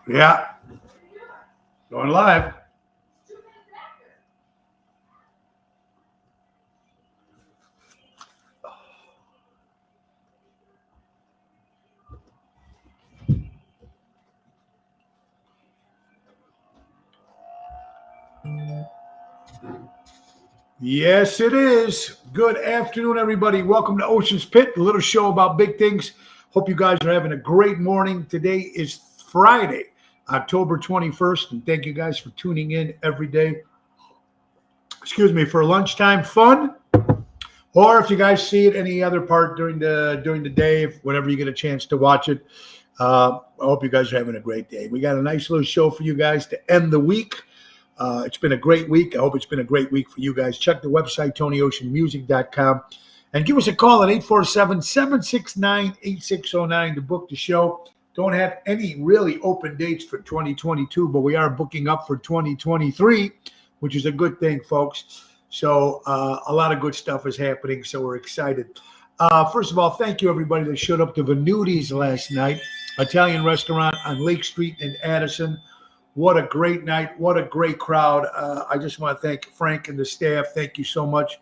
Yeah, going live. Yes, it is. Good afternoon, everybody. Welcome to Ocean's Pit, a little show about big things. Hope you guys are having a great morning. Today is Friday, October 21st, and thank you guys for tuning in every day. Excuse me, for lunchtime fun. Or if you guys see it any other part during the day, whenever you get a chance to watch it, I hope you guys are having a great day. We got a nice little show for you guys to end the week. It's been a great week. I hope it's been a great week for you guys. Check the website, TonyOceanMusic.com, and give us a call at 847-769-8609 to book the show. Don't have any really open dates for 2022, but we are booking up for 2023, which is a good thing, folks. So a lot of good stuff is happening, so we're excited. First of all, thank you, everybody that showed up to Venutis last night, Italian restaurant on Lake Street in Addison. What a great night. What a great crowd. I just want to thank Frank and the staff. Thank you so much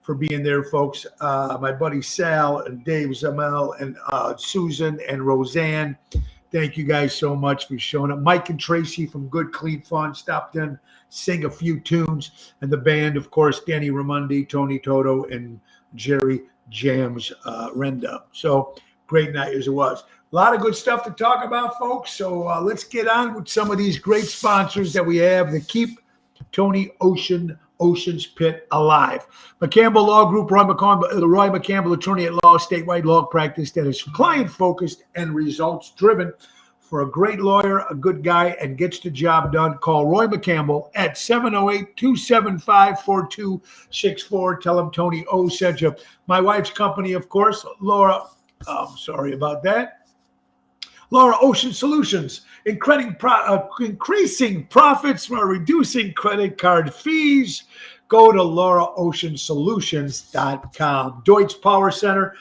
for being there, folks. My buddy Sal and Dave Zamel and Susan and Roseanne. Thank you guys so much for showing up. Mike and Tracy from Good Clean Fun stopped in, sing a few tunes. And the band, of course, Danny Ramundi, Tony Toto, and Jerry Jams Renda. So great night as it was. A lot of good stuff to talk about, folks. So let's get on with some of these great sponsors that we have that keep Tony Ocean's Pit alive. McCampbell Law Group, Roy McCampbell, attorney at law, statewide law practice that is client-focused and results-driven. For a great lawyer, a good guy, and gets the job done, call Roy McCampbell at 708-275-4264. Tell him Tony O sent you. My wife's company, of course, Laura. Sorry about that. Laura Ocean Solutions, increasing profits while reducing credit card fees. Go to lauraoceansolutions.com. Deutsch Power Center,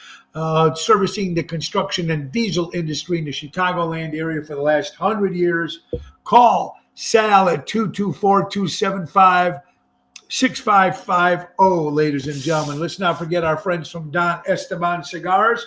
servicing the construction and diesel industry in the Chicagoland area for the last 100 years. Call Sal at 224-275-6550, ladies and gentlemen. Let's not forget our friends from Don Esteban Cigars.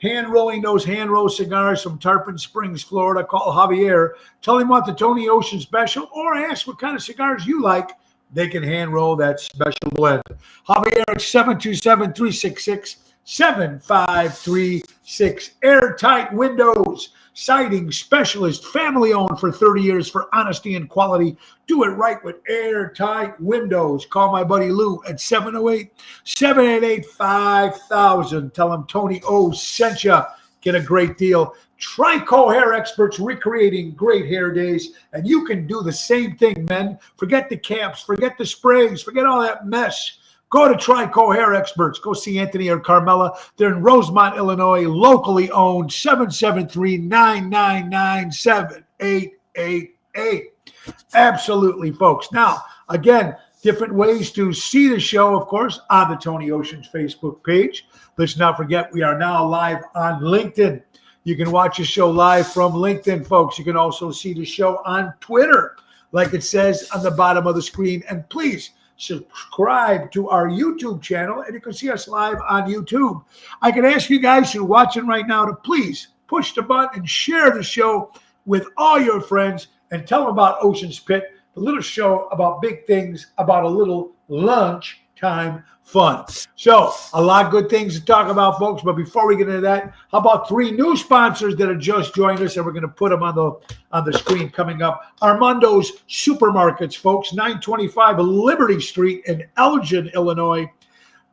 Hand-rolling those hand-rolled cigars from Tarpon Springs, Florida. Call Javier. Tell him about the Tony Ocean special or ask what kind of cigars you like. They can hand-roll that special blend. Javier at 727-366-7536. Airtight Windows. Siding specialist, family-owned for 30 years for honesty and quality. Do it right with Airtight Windows. Call my buddy Lou at 708-788-5000. Tell him Tony O sent you. Get a great deal. Trico Hair Experts, recreating great hair days. And you can do the same thing, men. Forget the caps. Forget the sprays. Forget all that mess. Go to Trico Hair Experts. Go see Anthony or Carmela. They're in Rosemont, Illinois, locally owned, 773-999-7888. Absolutely, folks. Now, again, different ways to see the show, of course, on the Tony Ocean's Facebook page. Let's not forget, we are now live on LinkedIn. You can watch the show live from LinkedIn, folks. You can also see the show on Twitter, like it says on the bottom of the screen. And please, subscribe to our YouTube channel, and you can see us live on YouTube. I can ask you guys who are watching right now to please push the button and share the show with all your friends and tell them about Ocean's Pit, the little show about big things, about a little lunchtime fun. So a lot of good things to talk about, folks. But before we get into that, how about three new sponsors that have just joined us, and we're going to put them on the screen coming up. Armando's Supermarkets, folks, 925 Liberty Street in Elgin, Illinois.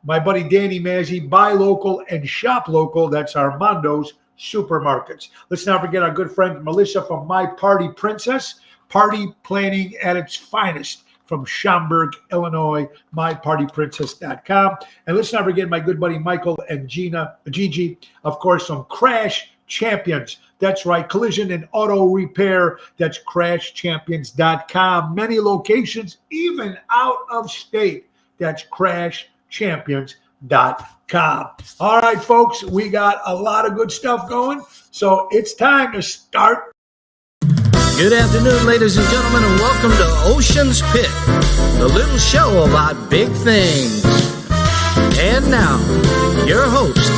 My buddy Danny Mazzi, buy local and shop local. That's Armando's Supermarkets. Let's not forget our good friend Melissa from My Party Princess, party planning at its finest. From Schaumburg, Illinois, mypartyprincess.com. And let's not forget my good buddy Michael and Gigi, of course, from Crash Champions. That's right, collision and auto repair. That's crashchampions.com. Many locations, even out of state. That's crashchampions.com. All right, folks, we got a lot of good stuff going. So it's time to start Good afternoon, ladies and gentlemen, and welcome to Ocean's Pit, the little show about big things. And now, your host,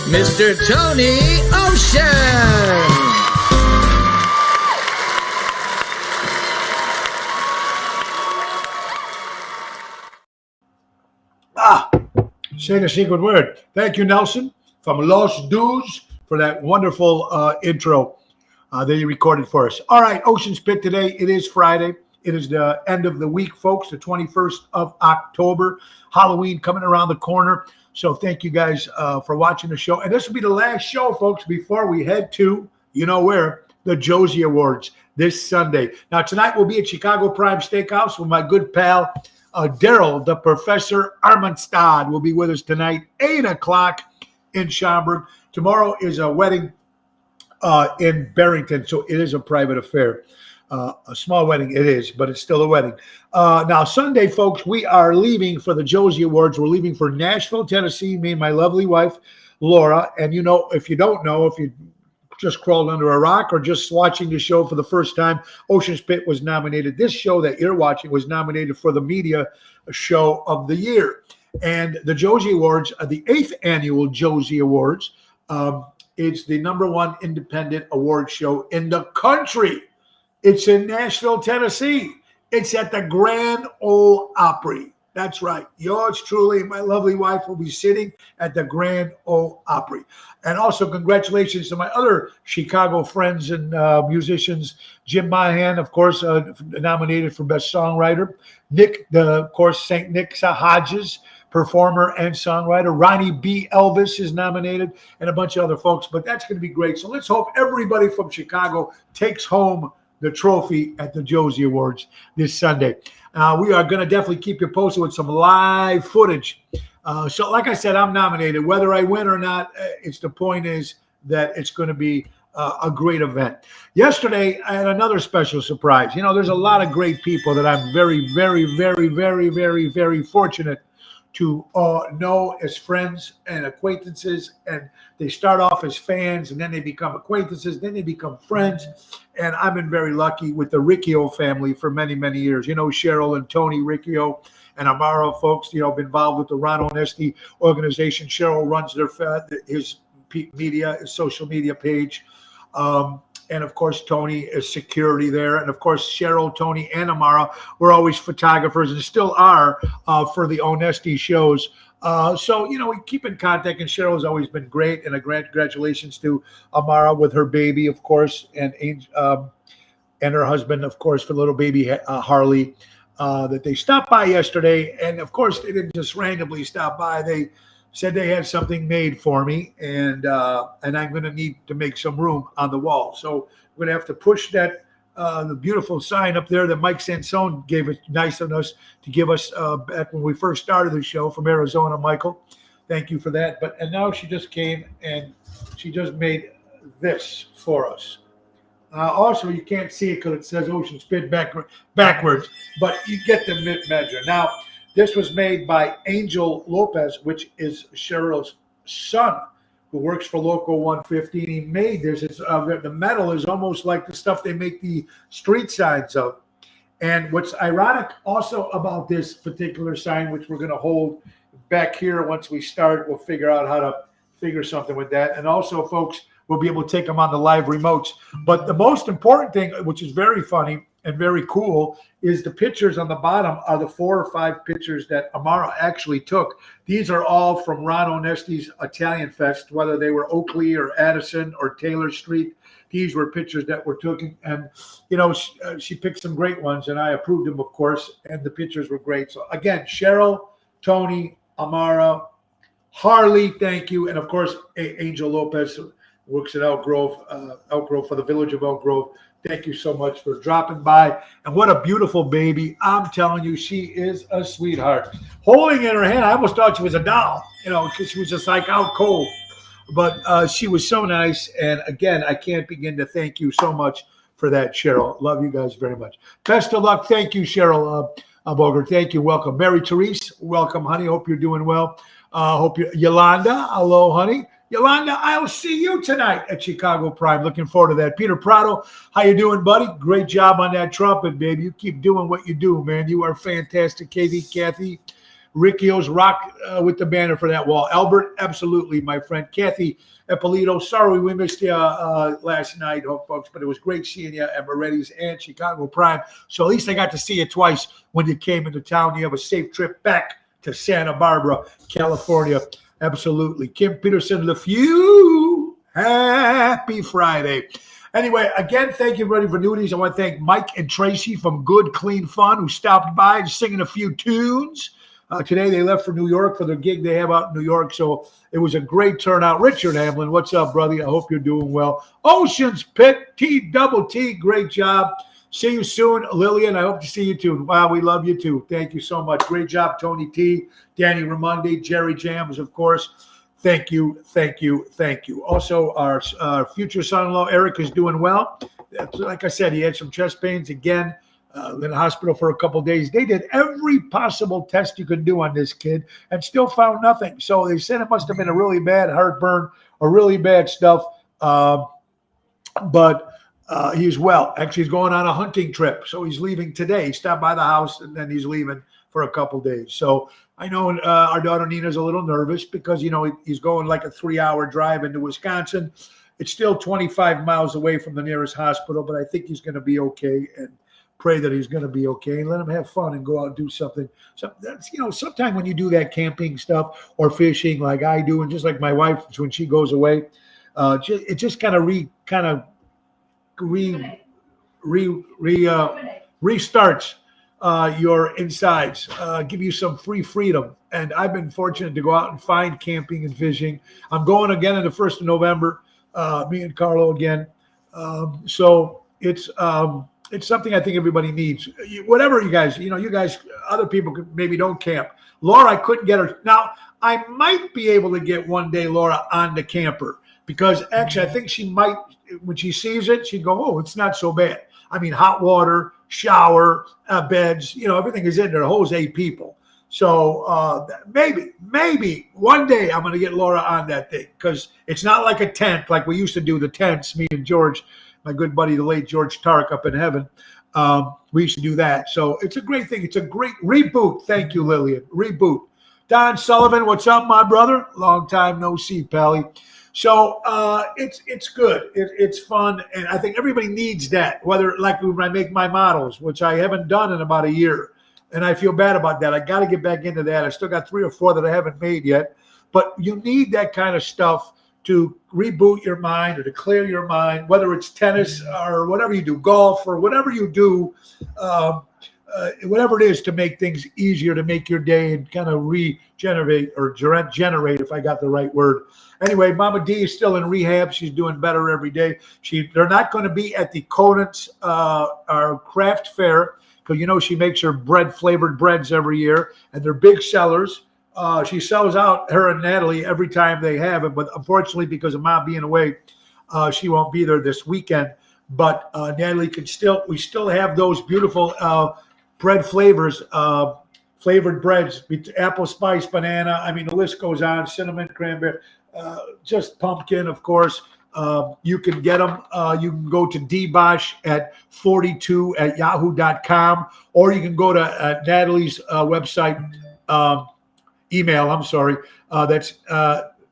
Mr. Tony Ocean. Say the secret word. Thank you, Nelson, from Los Dudes, for that wonderful intro that you recorded for us. All right, Ocean's Pit today. It is Friday. It is the end of the week, folks, the 21st of October. Halloween coming around the corner. So thank you guys for watching the show. And this will be the last show, folks, before we head to, you know where, the Josie Awards this Sunday. Now, tonight we'll be at Chicago Prime Steakhouse with my good pal, Daryl, the Professor Armanstad, will be with us tonight, 8 o'clock in Schaumburg. Tomorrow is a wedding in Barrington, so it is a private affair. A small wedding it is, but it's still a wedding. Now, Sunday, folks, we are leaving for the Josie Awards. We're leaving for Nashville, Tennessee, me and my lovely wife, Laura. And, you know, if you don't know, if you just crawled under a rock or just watching the show for the first time, Ocean's Pit was nominated. This show that you're watching was nominated for the Media Show of the Year. And the Josie Awards are the 8th annual Josie Awards. It's the #1 independent award show in the country. It's in Nashville, Tennessee. It's at the Grand Ole Opry. That's right. Yours truly, my lovely wife, will be sitting at the Grand Ole Opry. And also congratulations to my other Chicago friends and musicians. Jim Mahan, of course, nominated for Best Songwriter. Nick, of course, St. Nick Hodges, performer and songwriter. Ronnie B. Elvis is nominated, and a bunch of other folks. But that's going to be great. So let's hope everybody from Chicago takes home the trophy at the Josie Awards this Sunday. We are going to definitely keep you posted with some live footage. So like I said, I'm nominated. Whether I win or not, the point is that it's going to be a great event. Yesterday, I had another special surprise. You know, there's a lot of great people that I'm very, very, very, very, very, very fortunate to know as friends and acquaintances, and they start off as fans and then they become acquaintances, then they become friends. And I've been very lucky with the Riccio family for many, many years. You know, Cheryl and Tony Riccio and Amaro folks, you know, been involved with the Ron Onesti organization. Cheryl runs his media, his social media page. And of course, Tony is security there. And of course, Cheryl, Tony, and Amara were always photographers and still are for the Onesti shows. So, you know, we keep in contact, and Cheryl has always been great. And a congratulations to Amara with her baby, of course, and her husband, of course, for little baby Harley, that they stopped by yesterday. And of course, they didn't just randomly stop by. They said they had something made for me, and I'm going to need to make some room on the wall. So we're going to have to push that the beautiful sign up there that Mike Sansone gave it, nice of us to give us back when we first started the show from Arizona. Michael, thank you for that. And now she just came and she just made this for us. Also, you can't see it because it says Ocean's Pit backwards, but you get the measure. Now, this was made by Angel Lopez, which is Cheryl's son, who works for Local 150. He made this. The metal is almost like the stuff they make the street signs of. And what's ironic also about this particular sign, which we're going to hold back here once we start, we'll figure out how to figure something with that. And also, folks, we'll be able to take them on the live remotes. But the most important thing, which is very funny and very cool, is the pictures on the bottom are the 4 or 5 pictures that Amara actually took. These are all from Ron Onesti's Italian Fest, whether they were Oakley or Addison or Taylor Street. These were pictures that were taken, and you know, she picked some great ones, and I approved them, of course, and the pictures were great. So again, Cheryl, Tony, Amara, Harley, thank you, and of course, Angel Lopez works at Elk Grove for the Village of Elk Grove. Thank you so much for dropping by. And what a beautiful baby. I'm telling you, she is a sweetheart. Holding in her hand, I almost thought she was a doll, you know, because she was just like out cold. But she was so nice. And again, I can't begin to thank you so much for that, Cheryl. Love you guys very much. Best of luck. Thank you, Cheryl Bogert. Thank you. Welcome. Mary Therese, welcome, honey. Hope you're doing well. Hope you, Yolanda, hello, honey. Yolanda, I'll see you tonight at Chicago Prime. Looking forward to that. Peter Prado, how you doing, buddy? Great job on that trumpet, baby. You keep doing what you do, man. You are fantastic. Katie, Kathy, Riccios, rock with the banner for that wall. Albert, absolutely, my friend. Kathy Eppolito, sorry we missed you last night, folks, but it was great seeing you at Moretti's and Chicago Prime. So at least I got to see you twice when you came into town. You have a safe trip back to Santa Barbara, California. Absolutely. Kim Peterson, LeFew, happy Friday. Anyway, again, thank you, everybody, for nudies. I want to thank Mike and Tracy from Good Clean Fun who stopped by and singing a few tunes. Today they left for New York for their gig they have out in New York, so it was a great turnout. Richard Hamlin, what's up, brother? I hope you're doing well. Oceans Pit, T-double-T, great job. See you soon, Lillian. I hope to see you too. Wow, we love you too. Thank you so much. Great job, Tony T, Danny Raimondi, Jerry Jams, of course. Thank you, thank you, thank you. Also, our future son-in-law, Eric, is doing well. Like I said, he had some chest pains again. In the hospital for a couple of days. They did every possible test you could do on this kid and still found nothing. So they said it must have been a really bad heartburn or really bad stuff. But he's well. Actually, he's going on a hunting trip. So he's leaving today. He stopped by the house and then he's leaving for a couple of days. So I know our daughter Nina's a little nervous because, he's going like a 3-hour drive into Wisconsin. It's still 25 miles away from the nearest hospital, but I think he's going to be okay. And pray that he's going to be okay and let him have fun and go out and do something. So that's, sometime when you do that camping stuff or fishing like I do, and just like my wife, when she goes away, it just kind of restarts your insides, give you some free freedom. And I've been fortunate to go out and find camping and fishing. I'm going again on the 1st of November, me and Carlo again. So it's something I think everybody needs. Whatever you guys, other people maybe don't camp. Laura, I couldn't get her. Now, I might be able to get one day Laura on the camper because actually I think she might, when she sees it, she'd go, oh, it's not so bad. I mean, hot water, shower, beds, everything is in there. Holds 8 people. So maybe one day I'm going to get Laura on that thing because it's not like a tent like we used to do the tents, me and George, my good buddy, the late George Tark up in heaven. We used to do that. So it's a great thing. It's a great reboot. Thank you, Lillian. Reboot. Don Sullivan, what's up, my brother? Long time no see, Pally. So it's good. It's fun. And I think everybody needs that, whether like when I make my models, which I haven't done in about a year. And I feel bad about that. I got to get back into that. I still got 3 or 4 that I haven't made yet. But you need that kind of stuff to reboot your mind or to clear your mind, whether it's tennis or whatever you do, golf or whatever you do, whatever it is to make things easier, to make your day and kind of regenerate or generate, if I got the right word. Anyway, Mama D is still in rehab. She's doing better every day. They're not going to be at the Conant's our craft fair because, she makes her flavored breads every year, and they're big sellers. She sells out, her and Natalie, every time they have it. But unfortunately, because of Mom being away, she won't be there this weekend. But Natalie we still have those beautiful bread flavors, flavored breads, apple spice, banana. I mean, the list goes on, cinnamon, cranberry, just pumpkin, of course. You can get them. You can go to dbosh at 42@yahoo.com, or you can go to Natalie's website, email, I'm sorry. That's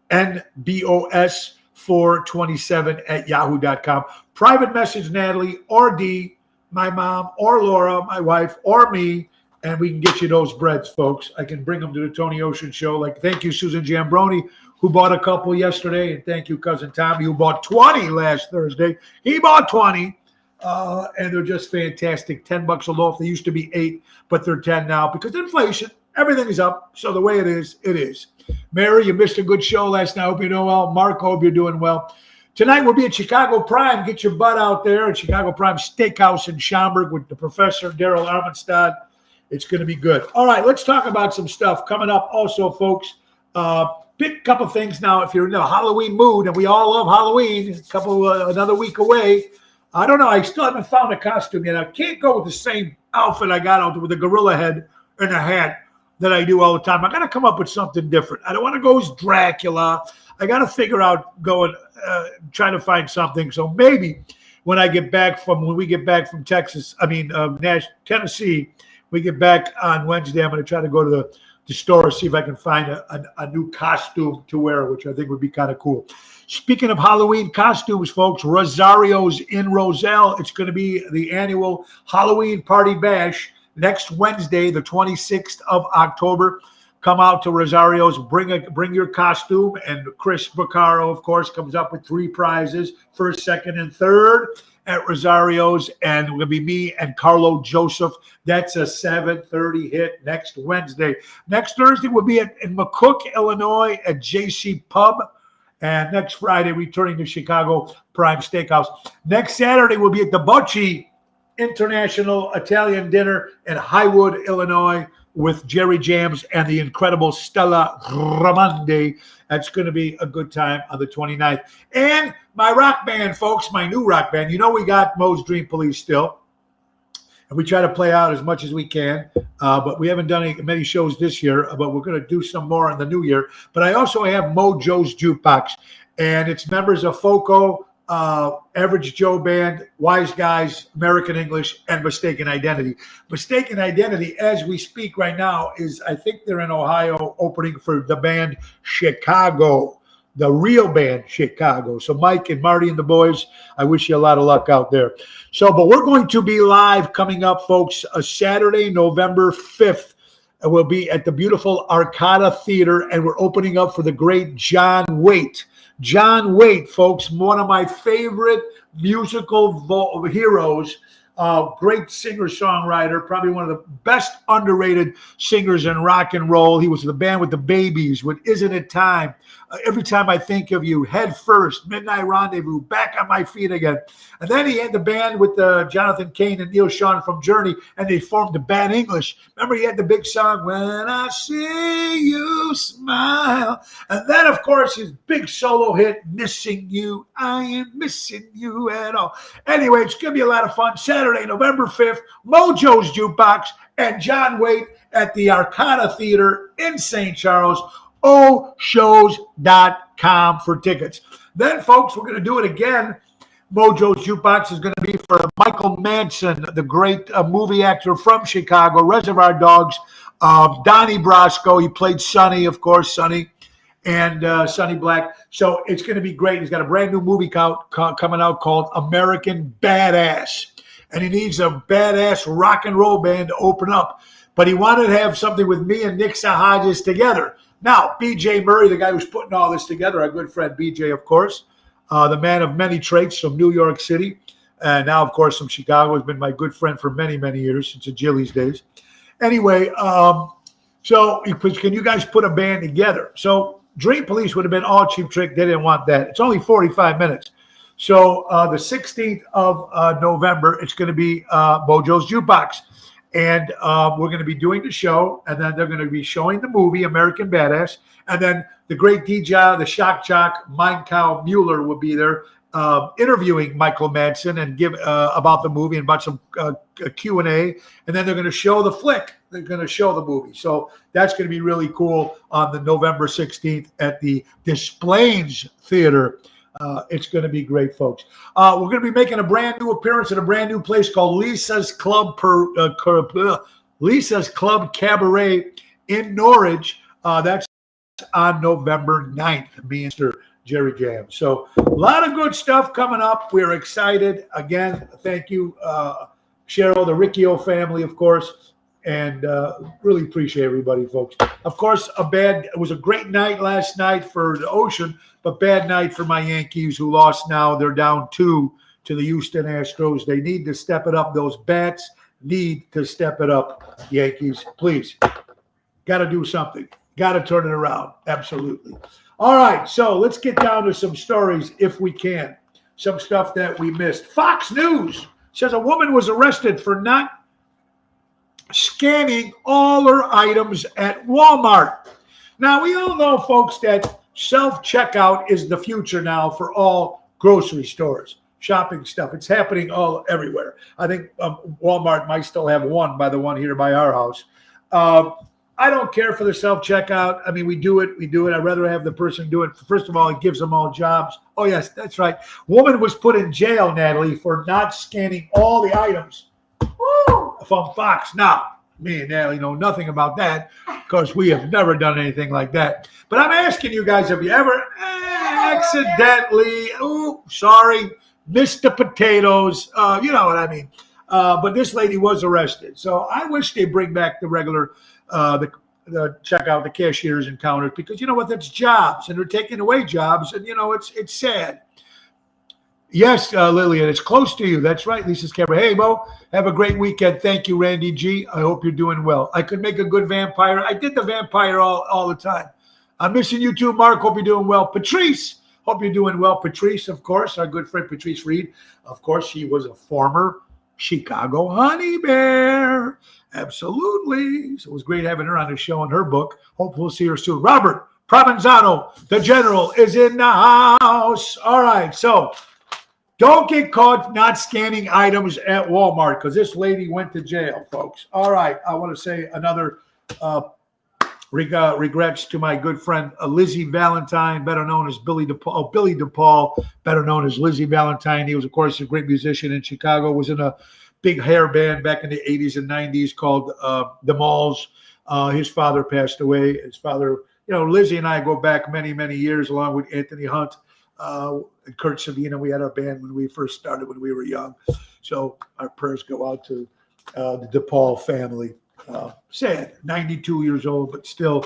nbos427@yahoo.com. Private message Natalie or D, my mom, or Laura, my wife, or me, and we can get you those breads, folks. I can bring them to the Tony Ocean Show. Thank you, Susan Jambroni, who bought a couple yesterday, and thank you, Cousin Tommy, who bought 20 last Thursday. He bought 20, and they're just fantastic. $10 a loaf. They used to be 8, but they're 10 now because inflation. Everything is up. So the way it is, it is. Mary, you missed a good show last night. Hope you're doing well. Mark, hope you're doing well. Tonight we'll be at Chicago Prime. Get your butt out there at Chicago Prime Steakhouse in Schaumburg with the Professor Daryl Armenstad. It's going to be good. All right, let's talk about some stuff coming up also, folks. Big couple things now. If you're in a Halloween mood, and we all love Halloween, another week away. I don't know. I still haven't found a costume yet. I can't go with the same outfit I got out with the gorilla head and a hat that I do all the time. I got to come up with something different. I don't want to go as Dracula. I got to figure out trying to find something. So maybe when we get back from Texas, Tennessee, we get back on Wednesday. I'm going to try to go to the store, see if I can find a new costume to wear, which I think would be kind of cool. Speaking of Halloween costumes, folks, Rosario's in Roselle. It's going to be the annual Halloween Party Bash next Wednesday, the 26th of October. Come out to Rosario's, bring your costume, and Chris Baccaro, of course, comes up with 3 prizes, first, second, and third at Rosario's, and it will be me and Carlo Joseph. That's a 7:30 hit next Wednesday. Next Thursday will be in McCook, Illinois, at JC Pub. And next Friday, returning to Chicago Prime Steakhouse. Next Saturday, we'll be at the Bocce International Italian Dinner in Highwood, Illinois, with Jerry Jams and the incredible Stella Ramondi. That's going to be a good time on the 29th. And my rock band, folks, my new rock band. You know we got Moe's Dream Police still. And we try to play out as much as we can, but we haven't done many shows this year, but we're going to do some more in the new year. But I also have Mojo's Jukebox, and it's members of FOCO, Average Joe Band, Wise Guys, American English, and Mistaken Identity. Mistaken Identity, as we speak right now, I think they're in Ohio opening for the band Chicago. The real band, Chicago. So Mike and Marty and the boys, I wish you a lot of luck out there. But we're going to be live coming up, folks, Saturday, November 5th. We'll be at the beautiful Arcada Theater, and we're opening up for the great John Waite. John Waite, folks, one of my favorite musical heroes. Great singer-songwriter, probably one of the best underrated singers in rock and roll. He was in the band with the Babies, with Isn't It Time, Every Time I Think of You, Head First, Midnight Rendezvous, Back on My Feet Again. And then he had the band with Jonathan Cain and Neil Schon from Journey, and they formed the Bad English. Remember, he had the big song, When I See You Smile. And then, of course, his big solo hit, Missing You, I Am Missing You at All. Anyway, it's going to be a lot of fun. Saturday, November 5th, Mojo's Jukebox and John Waite at the Arcada Theater in St. Charles. oshows.com for tickets. Then, folks, we're going to do it again. Mojo's Jukebox is going to be for Michael Madsen, the great movie actor from Chicago, Reservoir Dogs, Donnie Brasco. He played Sonny, of course, Sonny, and Sonny Black. So it's going to be great. He's got a brand new movie coming out called American Badass. And he needs a badass rock and roll band to open up. But he wanted to have something with me and Nick Sahajas together. Now, B.J. Murray, the guy who's putting all this together, our good friend B.J., of course, the man of many traits from New York City, and now, of course, from Chicago, has been my good friend for many, many years, since the Jilly's days. Anyway, so can you guys put a band together? So Dream Police would have been all Cheap Trick. They didn't want that. It's only 45 minutes. So the 16th of November, it's going to be Mojo's Jukebox. And we're going to be doing the show, and then they're going to be showing the movie, American Badass. And then the great DJ, the shock jock, Mein Cow Mueller will be there interviewing Michael Madsen and give about the movie and about some Q&A. And then they're going to show the flick. They're going to show the movie. So that's going to be really cool on the November 16th at the Des Plaines Theater. It's going to be great, folks. We're going to be making a brand new appearance at a brand new place called Lisa's Club Cabaret in Norwich. That's on November 9th, me and Mr. Jerry Jam. So a lot of good stuff coming up. We're excited. Again, thank you, Cheryl, the Riccio family, of course. And really appreciate everybody, folks. Of course, it was a great night last night for the Ocean, but bad night for my Yankees, who lost now. They're down 2 to the Houston Astros. They need to step it up. Those bats need to step it up, Yankees. Please. Got to do something. Got to turn it around. Absolutely. All right, so let's get down to some stories if we can. Some stuff that we missed. Fox News says a woman was arrested for not scanning all her items at Walmart. Now, we all know, folks, that self-checkout is the future now for all grocery stores, shopping stuff. It's happening everywhere. I think Walmart might still have one by the one here by our house. I don't care for the self-checkout. I mean, we do it. I'd rather have the person do it. First of all, it gives them all jobs. Oh, yes, that's right. Woman was put in jail, Natalie, for not scanning all the items from Fox. Now, me and Natalie know nothing about that because we have never done anything like that. But I'm asking you guys, have you ever accidentally, missed the potatoes? You know what I mean. But this lady was arrested. So I wish they bring back the regular the checkout, the cashiers and counters, because you know what, that's jobs, and they're taking away jobs, and you know it's sad. Yes, Lillian, it's close to you. That's right, Lisa's camera. Hey, Mo, have a great weekend. Thank you, Randy G. I hope you're doing well. I could make a good vampire. I did the vampire all the time. I'm missing you too, Mark. Hope you're doing well. Patrice, hope you're doing well. Patrice, of course, our good friend Patrice Reed. Of course, she was a former Chicago Honey Bear. Absolutely. So it was great having her on the show and her book. Hope we'll see her soon. Robert Provenzano, the general, is in the house. All right. So don't get caught not scanning items at Walmart because this lady went to jail, folks. All right. I want to say another regrets to my good friend Lizzie Valentine, better known as Billy DePaul. Billy DePaul, better known as Lizzie Valentine. He was, of course, a great musician in Chicago, was in a big hair band back in the 80s and 90s called The Malls. His father passed away. His father, you know, Lizzie and I go back many, many years along with Anthony Hunt and Kurt Savina. We had our band when we first started when we were young. So our prayers go out to the DePaul family. Sad, 92 years old, but still,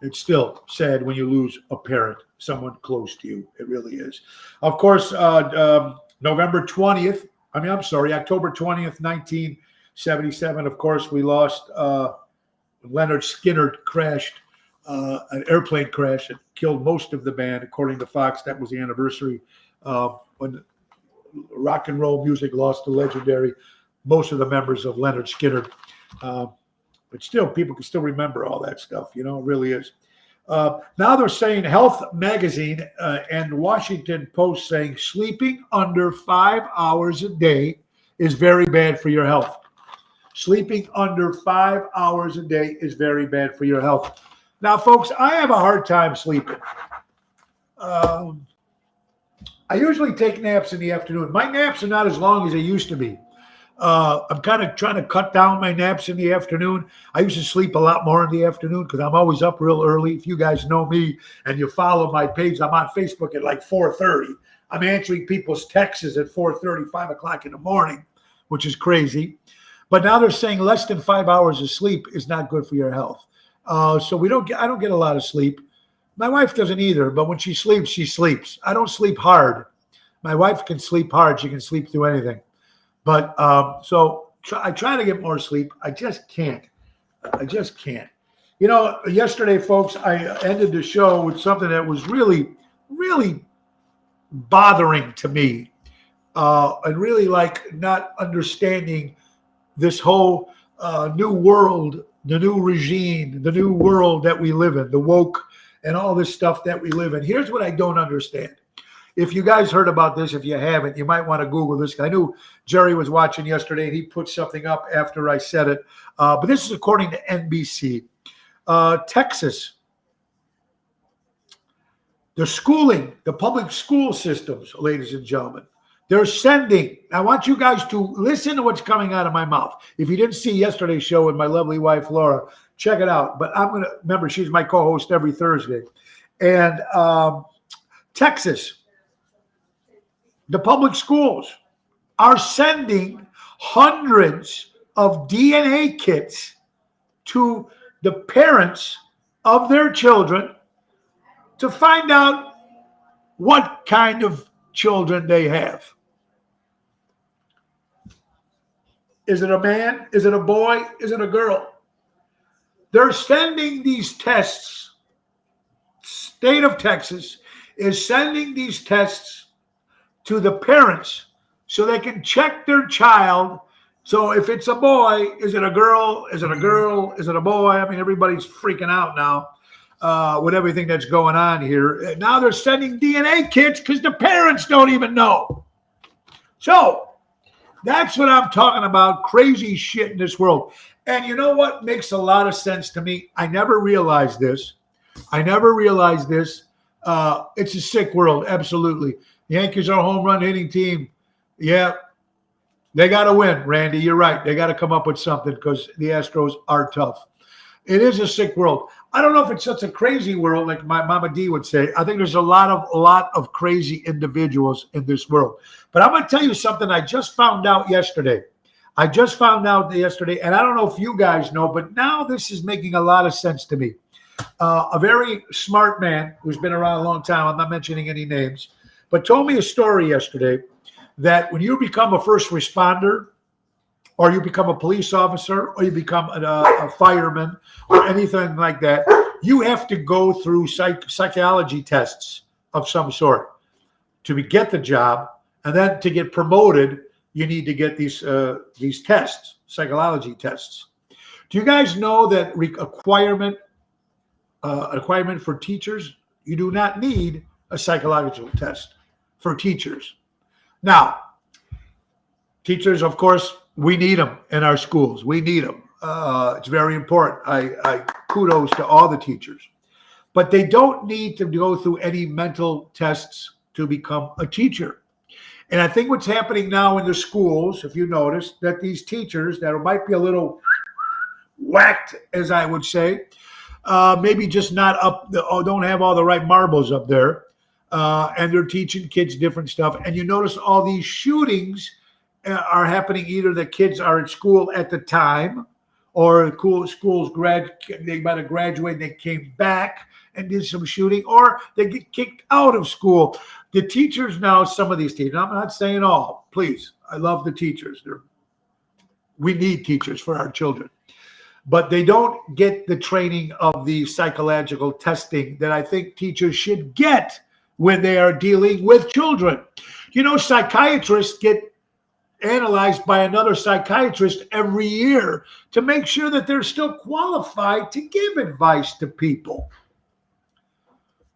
it's still sad when you lose a parent, someone close to you. It really is. Of course, October 20th, 1977, of course, we lost Leonard Skinner crashed, an airplane crash that killed most of the band. According to Fox, that was the anniversary when rock and roll music lost the legendary, most of the members of Leonard Skinner. But still, people can still remember all that stuff. You know, it really is. Now they're saying Health Magazine and Washington Post saying sleeping under 5 hours a day is very bad for your health. Sleeping under 5 hours a day is very bad for your health. Now, folks, I have a hard time sleeping. I usually take naps in the afternoon. My naps are not as long as they used to be. I'm kind of trying to cut down my naps in the afternoon. I used to sleep a lot more in the afternoon because I'm always up real early. If you guys know me and you follow my page, I'm on Facebook at like 4:30. I'm answering people's texts at 4:30, 5 o'clock in the morning, which is crazy. But now they're saying less than 5 hours of sleep is not good for your health. So I don't get a lot of sleep. My wife doesn't either, but when she sleeps, she sleeps. I don't sleep hard. My wife can sleep hard. She can sleep through anything. But I try to get more sleep. I just can't. You know, yesterday, folks, I ended the show with something that was really, really bothering to me. And really like not understanding this whole new world, the new regime, the new world that we live in, the woke and all this stuff that we live in. Here's what I don't understand. If you guys heard about this, if you haven't, you might want to Google this. I knew Jerry was watching yesterday and he put something up after I said it. But this is according to NBC. Texas, the public school systems, ladies and gentlemen, they're sending, I want you guys to listen to what's coming out of my mouth. If you didn't see yesterday's show with my lovely wife, Laura, check it out. But I'm going to, remember, she's my co-host every Thursday. And Texas, the public schools are sending hundreds of DNA kits to the parents of their children to find out what kind of children they have. Is it a man? Is it a boy? Is it a girl? They're sending these tests. State of Texas is sending these tests to the parents so they can check their child. So if it's a boy, is it a girl? Is it a girl? Is it a boy? I mean, everybody's freaking out now with everything that's going on here. Now they're sending DNA kits because the parents don't even know. So that's what I'm talking about. Crazy shit in this world. And you know what makes a lot of sense to me? I never realized this. It's a sick world, absolutely. The Yankees are a home run hitting team. Yeah, they got to win, Randy. You're right. They got to come up with something because the Astros are tough. It is a sick world. I don't know if it's such a crazy world like my Mama D would say. I think there's a lot of crazy individuals in this world. But I'm going to tell you something I just found out yesterday. And I don't know if you guys know, but now this is making a lot of sense to me. A very smart man who's been around a long time, I'm not mentioning any names, but told me a story yesterday that when you become a first responder, or you become a police officer, or you become a fireman, or anything like that, you have to go through psychology tests of some sort to get the job, and then to get promoted, you need to get these tests, psychology tests. Do you guys know that requirement for teachers? You do not need a psychological test for teachers. Now, teachers, of course, we need them in our schools. We need them. It's very important. I kudos to all the teachers. But they don't need to go through any mental tests to become a teacher. And I think what's happening now in the schools, if you notice, that these teachers that might be a little whacked, as I would say, maybe just not up, don't have all the right marbles up there, and they're teaching kids different stuff. And you notice all these shootings are happening. Either the kids are at school at the time, or schools they might have graduated, they came back and did some shooting, or they get kicked out of school. The teachers now, some of these teachers, I'm not saying all, please, I love the teachers. We need teachers for our children. But they don't get the training of the psychological testing that I think teachers should get when they are dealing with children. You know, psychiatrists get analyzed by another psychiatrist every year to make sure that they're still qualified to give advice to people.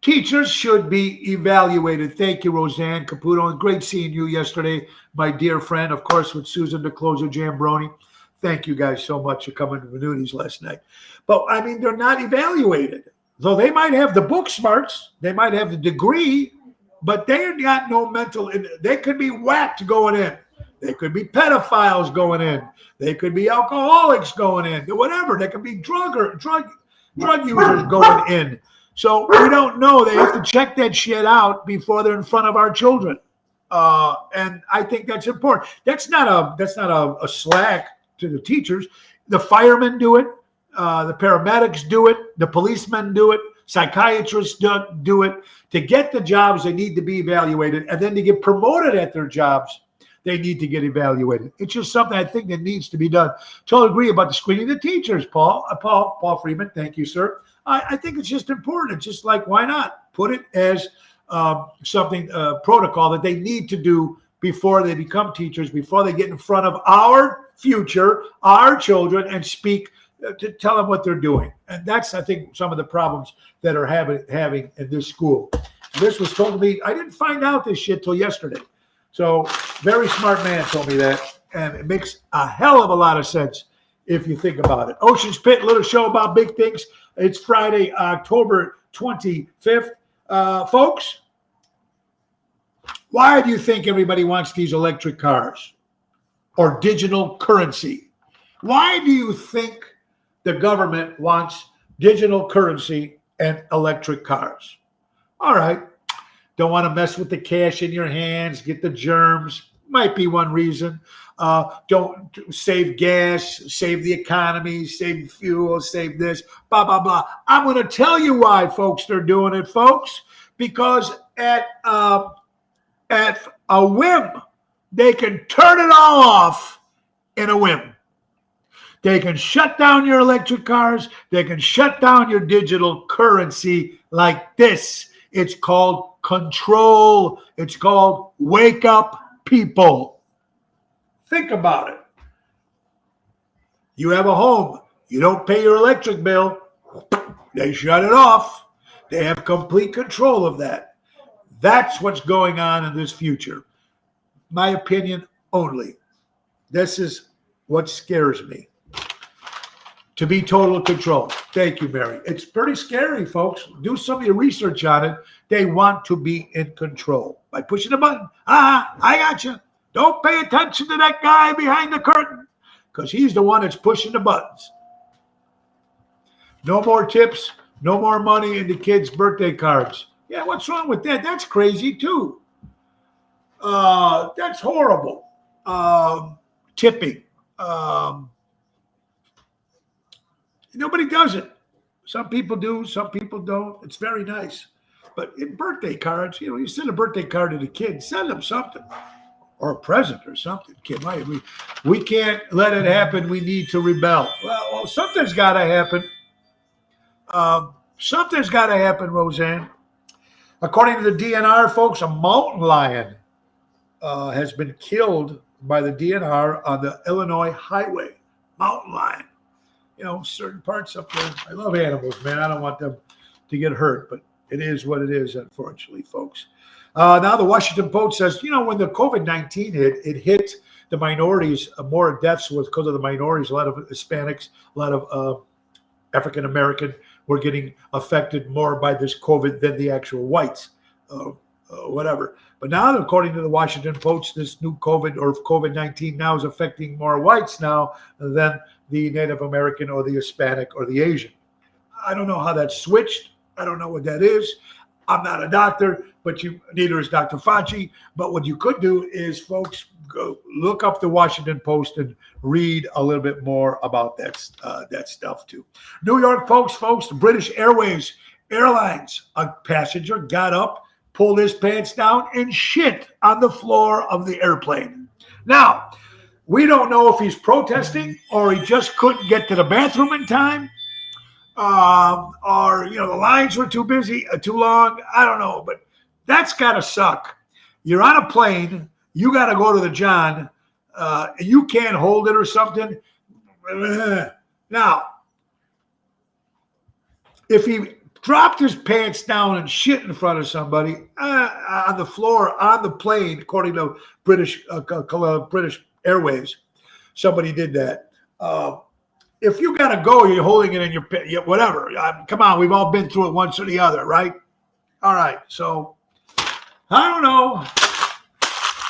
Teachers should be evaluated. Thank you, Roseanne Caputo. And great seeing you yesterday, my dear friend, of course, with Susan DeCloser Jambroni. Thank you guys so much for coming to the Nudies last night. But, I mean, they're not evaluated. Though they might have the book smarts, they might have the degree, but they got no mental. They could be whacked going in. They could be pedophiles going in. They could be alcoholics going in. Whatever. They could be drug users going in. So we don't know. They have to check that shit out before they're in front of our children. And I think that's important. That's not a slack to the teachers. The firemen do it. The paramedics do it. The policemen do it. Psychiatrists do it. To get the jobs, they need to be evaluated. And then to get promoted at their jobs, they need to get evaluated. It's just something I think that needs to be done. Totally agree about the screening of the teachers, Paul Freeman. Thank you, sir. I think it's just important. It's just like, why not put it as something, protocol that they need to do before they become teachers, before they get in front of our future, our children, and speak to tell them what they're doing. And that's, I think, some of the problems that are having in this school. This was told to me. I didn't find out this shit till yesterday. So very smart man told me that. And it makes a hell of a lot of sense if you think about it. Ocean's Pit, little show about big things. It's Friday, October 25th. Folks, why do you think everybody wants these electric cars or digital currency? Why do you think the government wants digital currency and electric cars? All right. Don't want to mess with the cash in your hands, get the germs. Might be one reason. Don't save gas, save the economy, save fuel, save this, blah, blah, blah. I'm going to tell you why, folks, they're doing it, folks, because at a whim, they can turn it all off in a whim. They can shut down your electric cars. They can shut down your digital currency like this. It's called control. It's called wake up people. Think about it. You have a home. You don't pay your electric bill. They shut it off. They have complete control of that. That's what's going on in this future. My opinion only. This is what scares me. to be total control. Thank you, Mary. It's pretty scary, folks. Do some of your research on it. They want to be in control by pushing a button. I got you. Don't pay attention to that guy behind the curtain because he's the one that's pushing the buttons. No more tips, no more money in the kids' birthday cards. Yeah, what's wrong with that? That's crazy, too. That's horrible. Tipping. Nobody does it. Some people do, some people don't. It's very nice. But in birthday cards, you send a birthday card to the kid, send them something. Or a present or something. Kid, we can't let it happen. We need to rebel. Well, something's got to happen. Something's got to happen, Roseanne. According to the DNR, folks, a mountain lion has been killed by the DNR on the Illinois highway. Mountain lion. Certain parts up there. I love animals, man. I don't want them to get hurt, but it is what it is, unfortunately, folks. Now the Washington Post says, when the COVID-19 hit, it hit the minorities. More deaths was because of the minorities. A lot of Hispanics, a lot of African-American were getting affected more by this COVID than the actual whites, whatever. But now, according to the Washington Post, this new COVID-19 now is affecting more whites now than the Native American or the Hispanic or the Asian. I don't know how that switched. I don't know what that is. I'm not a doctor, but neither is Dr. Fauci. But what you could do is, folks, go look up the Washington Post and read a little bit more about that stuff too. New York Post, folks, British Airlines, a passenger got up, pulled his pants down, and shit on the floor of the airplane. Now, we don't know if he's protesting or he just couldn't get to the bathroom in time. Or the lines were too busy, too long. I don't know, but that's gotta suck. You're on a plane, you gotta go to the John, you can't hold it or something. Now, if he dropped his pants down and shit in front of somebody on the floor on the plane, according to British Airways, somebody did that. If you got to go, you're holding it in your whatever. Come on, we've all been through it once or the other, right? All right, so I don't know.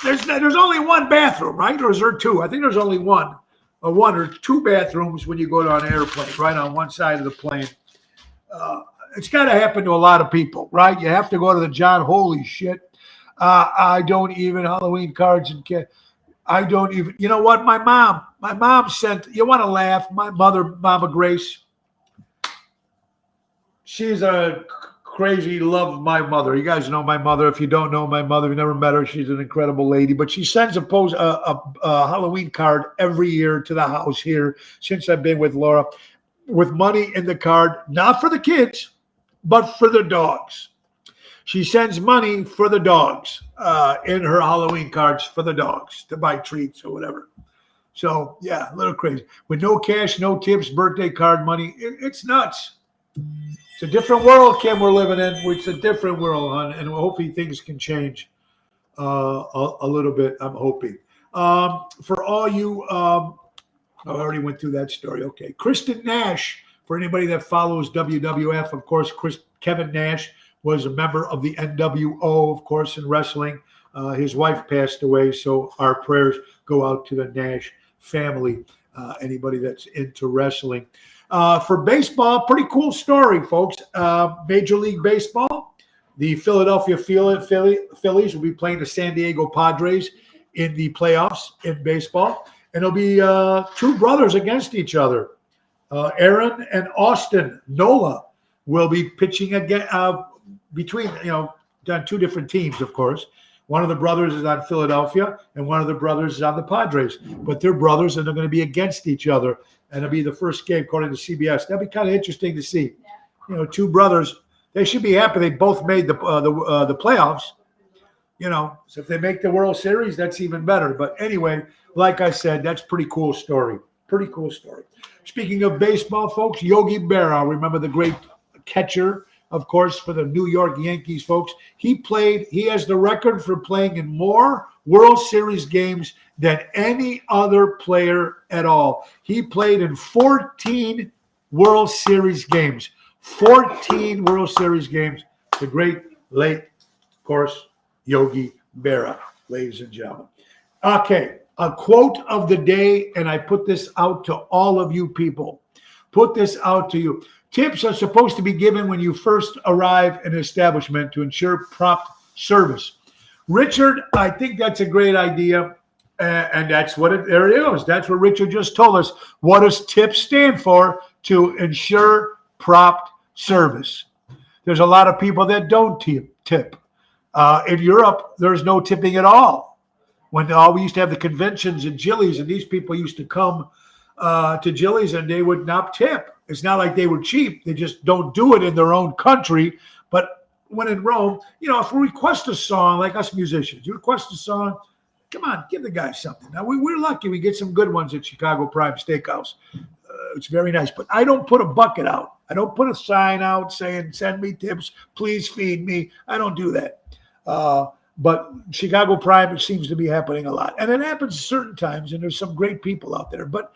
There's only one bathroom, right? Or is there two? I think there's only one or two bathrooms when you go on an airplane, right on one side of the plane. It's got to happen to a lot of people, right? You have to go to the John. Holy shit. I don't even Halloween cards and I don't even, you know what? My mom sent, you want to laugh? My mother, Mama Grace, she's a crazy love my mother. You guys know my mother. If you don't know my mother, you never met her. She's an incredible lady, but she sends a Halloween card every year to the house here since I've been with Laura with money in the card, not for the kids, but for the dogs. She sends money for the dogs in her Halloween cards for the dogs to buy treats or whatever. So, yeah, a little crazy. With no cash, no tips, birthday card money, it's nuts. It's a different world, Kim, we're living in. It's a different world, hon, and we're hoping things can change a little bit, I'm hoping. For all you, I already went through that story. Okay. Kristen Nash, for anybody that follows WWF, of course, Kevin Nash was a member of the NWO, of course, in wrestling. His wife passed away, so our prayers go out to the Nash family, anybody that's into wrestling. For baseball, pretty cool story, folks. Major League Baseball, the Philadelphia Phillies will be playing the San Diego Padres in the playoffs in baseball. And it'll be two brothers against each other. Aaron and Austin Nola will be pitching again between, on two different teams, of course. One of the brothers is on Philadelphia, and one of the brothers is on the Padres. But they're brothers, and they're going to be against each other. And it'll be the first game, according to CBS. That'll be kind of interesting to see. Yeah. Two brothers. They should be happy they both made the playoffs. So if they make the World Series, that's even better. But anyway, like I said, that's pretty cool story. Pretty cool story. Speaking of baseball, folks, Yogi Berra, remember the great catcher, of course, for the New York Yankees, folks. He has the record for playing in more World Series games than any other player at all. He played in 14 World Series games. 14 World Series games. The great late, of course, Yogi Berra, ladies and gentlemen. Okay, a quote of the day, and I put this out to all of you people. Put this out to you. Tips are supposed to be given when you first arrive in an establishment to ensure prompt service. Richard, I think that's a great idea. And that's what there it is. That's what Richard just told us. What does TIP stand for? To ensure prompt service. There's a lot of people that don't tip. In Europe, there's no tipping at all. When we used to have the conventions in Chili's, and these people used to come to Chili's and they would not tip. It's not like they were cheap. They just don't do it in their own country. But when in Rome, if we request a song, like us musicians, you request a song, come on, give the guy something. Now, we're lucky. We get some good ones at Chicago Prime Steakhouse. It's very nice. But I don't put a bucket out. I don't put a sign out saying, send me tips, please feed me. I don't do that. But Chicago Prime, it seems to be happening a lot. And it happens certain times, and there's some great people out there. But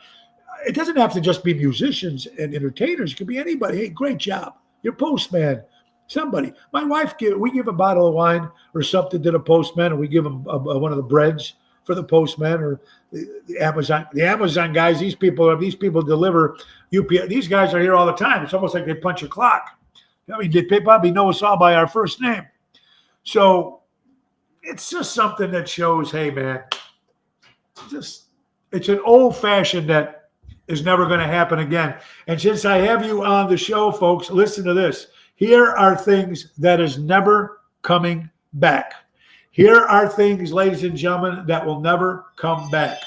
it doesn't have to just be musicians and entertainers. It could be anybody. Hey, great job. Your postman, somebody. My wife, we give a bottle of wine or something to the postman, and we give them one of the breads for the postman or the Amazon. The Amazon guys, these people deliver UPS. These guys are here all the time. It's almost like they punch a clock. I mean, they probably know us all by our first name. So it's just something that shows, hey, man, it's an old-fashioned that is never going to happen again. And since I have you on the show, folks, listen to this. Here are things that is never coming back. Here are things, ladies and gentlemen, that will never come back.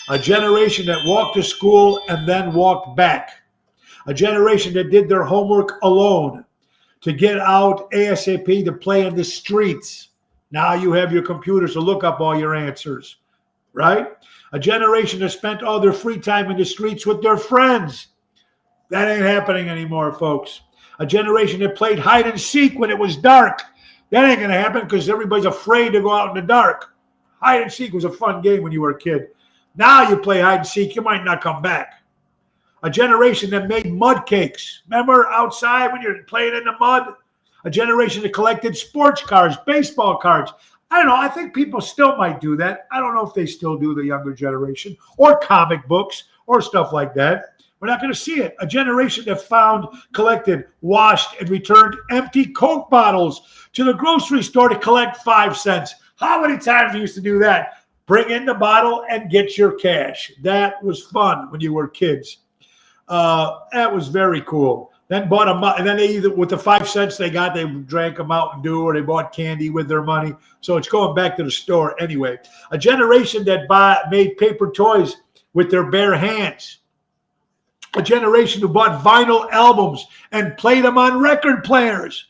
A generation that walked to school and then walked back. A generation that did their homework alone to get out ASAP to play in the streets. Now you have your computers to look up all your answers, right? A generation that spent all their free time in the streets with their friends. That ain't happening anymore, folks. A generation that played hide and seek when it was dark. That ain't going to happen because everybody's afraid to go out in the dark. Hide and seek was a fun game when you were a kid. Now you play hide and seek, you might not come back. A generation that made mud cakes. Remember outside when you're playing in the mud? A generation that collected sports cards, baseball cards. I don't know. I think people still might do that. I don't know if they still do, the younger generation, or comic books or stuff like that. We're not going to see it. A generation that found, collected, washed, and returned empty Coke bottles to the grocery store to collect 5 cents. How many times you used to do that? Bring in the bottle and get your cash. That was fun when you were kids. That was very cool. Then bought and then they either, with the 5 cents they got, they drank a Mountain Dew or they bought candy with their money. So it's going back to the store anyway. A generation that made paper toys with their bare hands. A generation who bought vinyl albums and played them on record players.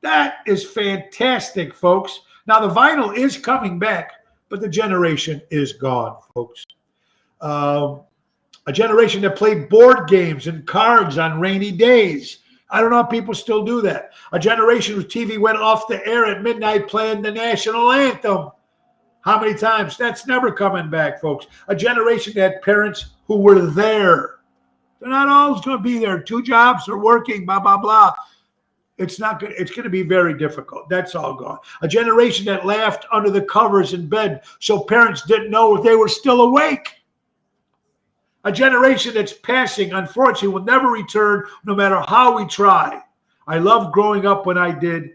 That is fantastic, folks. Now, the vinyl is coming back, but the generation is gone, folks. A generation that played board games and cards on rainy days. I don't know if people still do that. A generation whose TV went off the air at midnight playing the national anthem. How many times? That's never coming back, folks. A generation that had parents who were there. They're not always going to be there. 2 jobs, they're working, blah, blah, blah. It's not good. It's going to be very difficult. That's all gone. A generation that laughed under the covers in bed so parents didn't know if they were still awake. A generation that's passing, unfortunately, will never return no matter how we try. I loved growing up when I did.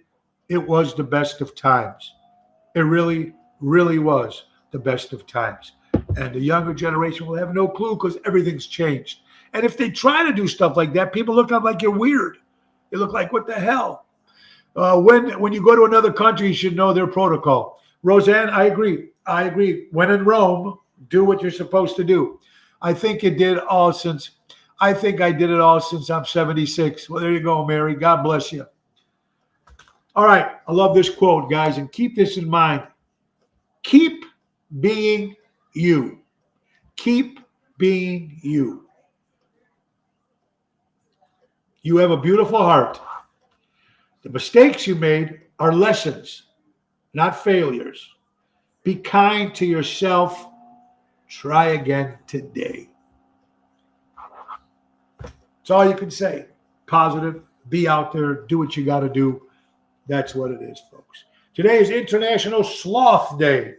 It was the best of times. It really, really was the best of times. And the younger generation will have no clue because everything's changed. And if they try to do stuff like that, people look up like you're weird. They look like, what the hell? When you go to another country, you should know their protocol. Roseanne, I agree. When in Rome, do what you're supposed to do. I think I did it all since I'm 76. Well, there you go, Mary. God bless you. All right. I love this quote, guys, and keep this in mind. Keep being you. Keep being you. You have a beautiful heart. The mistakes you made are lessons, not failures. Be kind to yourself. Try again today. That's all you can say. Positive. Be out there. Do what you got to do. That's what it is, folks. Today is International Sloth Day.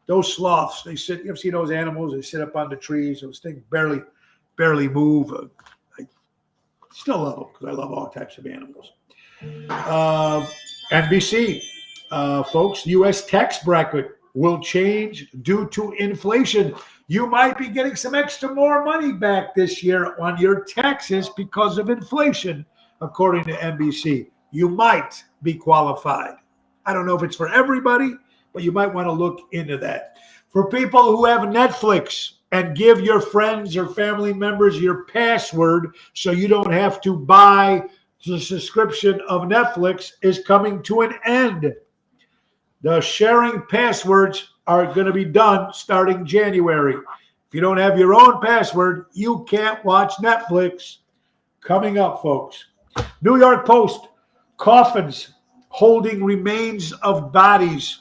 Those sloths, they sit. You ever see those animals? They sit up on the trees. Those things barely move. I still love them because I love all types of animals. NBC, folks, U.S. tax bracket will change due to inflation. You might be getting some extra more money back this year on your taxes because of inflation, according to NBC. You might be qualified. I don't know if it's for everybody, but you might want to look into that. For people who have Netflix and give your friends or family members your password so you don't have to buy the subscription of Netflix is coming to an end. The sharing passwords are going to be done starting January. If you don't have your own password, you can't watch Netflix. Coming up, folks. New York Post, coffins holding remains of bodies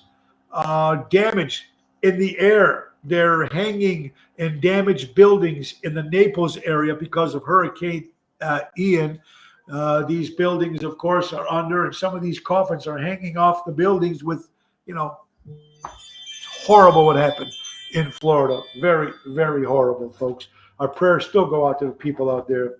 damaged in the air. They're hanging in damaged buildings in the Naples area because of Hurricane Ian. These buildings, of course, are under, and some of these coffins are hanging off the buildings with, it's horrible what happened in Florida. Very, very horrible, folks. Our prayers still go out to the people out there.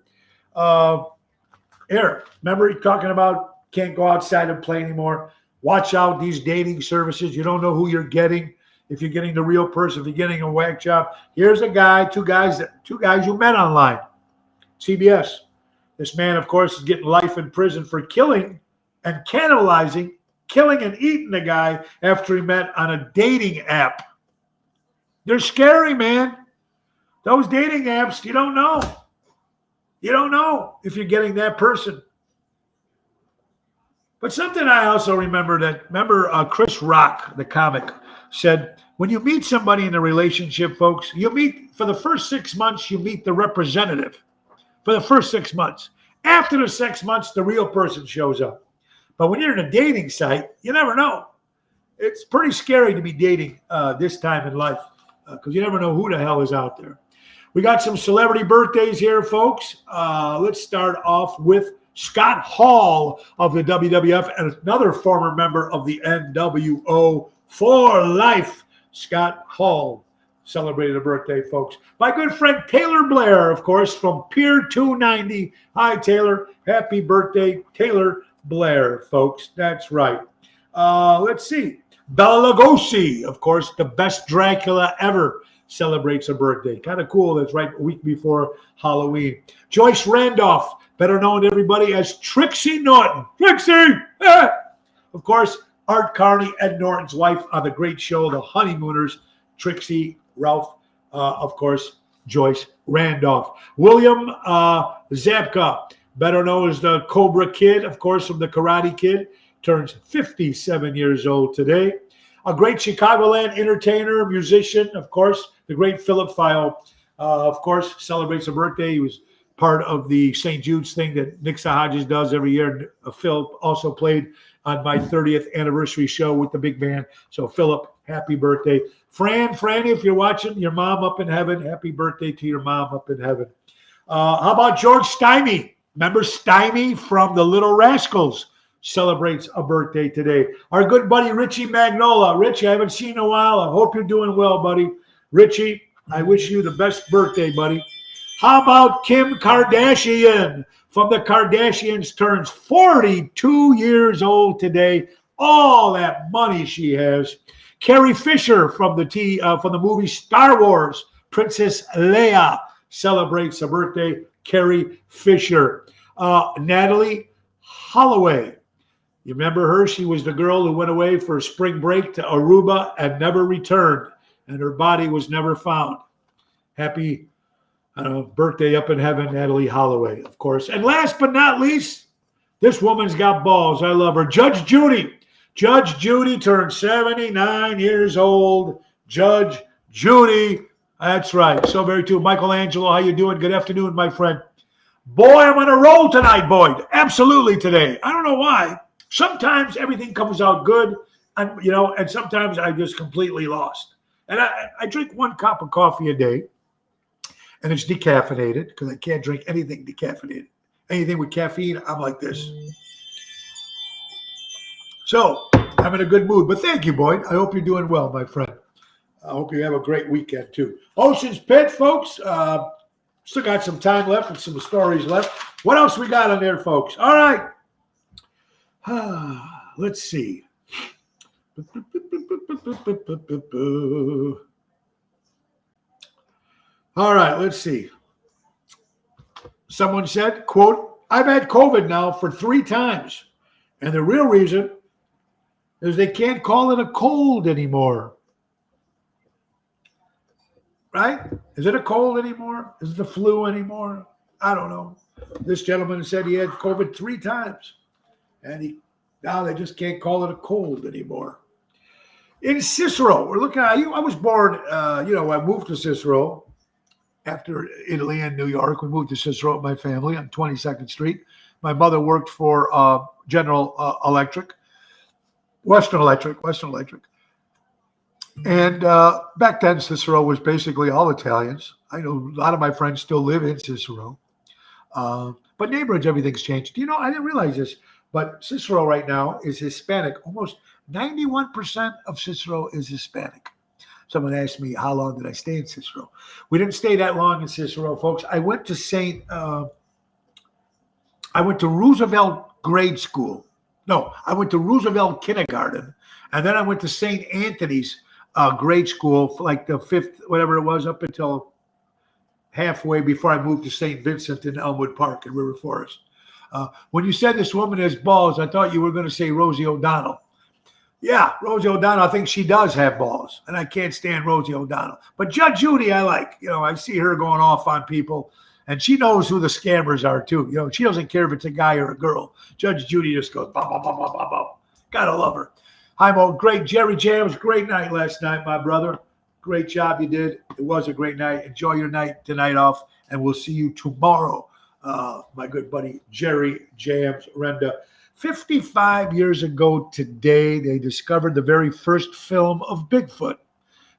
Eric, remember talking about can't go outside and play anymore? Watch out, these dating services. You don't know who you're getting. If you're getting the real person, if you're getting a whack job. Here's a guy, two guys you met online. CBS. This man, of course, is getting life in prison for killing and cannibalizing, killing and eating a guy after he met on a dating app. They're scary, man. Those dating apps, you don't know. You don't know if you're getting that person. But something I also remember Chris Rock, the comic, said, when you meet somebody in a relationship, folks, you meet, for the first 6 months, you meet the representative. For the first 6 months. After the 6 months, the real person shows up. But when you're in a dating site, you never know. It's pretty scary to be dating this time in life because you never know who the hell is out there. We got some celebrity birthdays here, folks. Let's start off with Scott Hall of the WWF and another former member of the NWO for life. Scott Hall celebrated a birthday, folks. My good friend Taylor Blair, of course, from Pier 290. Hi, Taylor. Happy birthday, Taylor Blair, folks. That's right. Let's see. Bela Lugosi, of course, the best Dracula ever, celebrates a birthday. Kind of cool. That's right, a week before Halloween. Joyce Randolph, better known to everybody as Trixie Norton. Trixie! Of course, Art Carney, Ed Norton's wife on the great show, The Honeymooners. Trixie, Ralph, of course, Joyce Randolph. William Zabka, better known as the Cobra Kid, of course, from the Karate Kid, turns 57 years old today. A great Chicagoland entertainer, musician, of course, the great Philip File, of course, celebrates a birthday. He was part of the St. Jude's thing that Nick Hodges does every year. Phil also played on my 30th anniversary show with the big band. So, Philip, happy birthday. Franny, if you're watching, your mom up in heaven, happy birthday to your mom up in heaven. How about George Stymie? Remember Stymie from the Little Rascals? Celebrates a birthday today. Our good buddy Richie Magnola. Richie, I haven't seen you in a while. I hope you're doing well, buddy. Richie, I wish you the best birthday, buddy. How about Kim Kardashian from the Kardashians turns 42 years old today. All that money she has. Carrie Fisher from the movie Star Wars, Princess Leia, celebrates a birthday. Carrie Fisher. Natalie Holloway. You remember her? She was the girl who went away for spring break to Aruba and never returned, and her body was never found. Happy birthday up in heaven, Natalie Holloway, of course. And last but not least, this woman's got balls. I love her. Judge Judy. Judge Judy turned 79 years old. Judge Judy. That's right. So very true. Michelangelo, how you doing? Good afternoon, my friend. Boy, I'm on a roll tonight, Boyd. Absolutely today. I don't know why. Sometimes everything comes out good, and sometimes I just completely lost. And I drink 1 cup of coffee a day. and it's decaffeinated because I can't drink anything decaffeinated. Anything with caffeine, I'm like this. So I'm in a good mood. But thank you, Boyd. I hope you're doing well, my friend. I hope you have a great weekend, too. Ocean's Pit, folks. Still got some time left and some stories left. What else we got on there, folks? All right. Let's see. All right, let's see. Someone said, quote, I've had COVID now for 3 times. And the real reason is they can't call it a cold anymore. Right? Is it a cold anymore? Is it the flu anymore? I don't know. This gentleman said he had COVID 3 times. And now they just can't call it a cold anymore. In Cicero, we're looking at, I was born, I moved to Cicero after Italy and New York. We moved to Cicero with my family on 22nd Street. My mother worked for General Electric, Western Electric. And back then, Cicero was basically all Italians. I know a lot of my friends still live in Cicero. But neighborhoods, everything's changed. I didn't realize this, but Cicero right now is Hispanic. Almost 91% of Cicero is Hispanic. Someone asked me, how long did I stay in Cicero? We didn't stay that long in Cicero, folks. I went to Roosevelt grade school. No, I went to Roosevelt kindergarten. And then I went to St. Anthony's grade school for like the 5th, whatever it was, up until halfway before I moved to St. Vincent in Elmwood Park in River Forest. When you said this woman has balls, I thought you were going to say Rosie O'Donnell. Yeah, Rosie O'Donnell, I think she does have balls, and I can't stand Rosie O'Donnell. But Judge Judy, I like. I see her going off on people, and she knows who the scammers are, too. She doesn't care if it's a guy or a girl. Judge Judy just goes, bah, bah, bah, bah, bah, bah. Gotta love her. Hi, Mo. Great. Jerry Jams, great night last night, my brother. Great job you did. It was a great night. Enjoy your night tonight off, and we'll see you tomorrow. My good buddy, Jerry Jams Renda. 55 years ago today, they discovered the very first film of Bigfoot.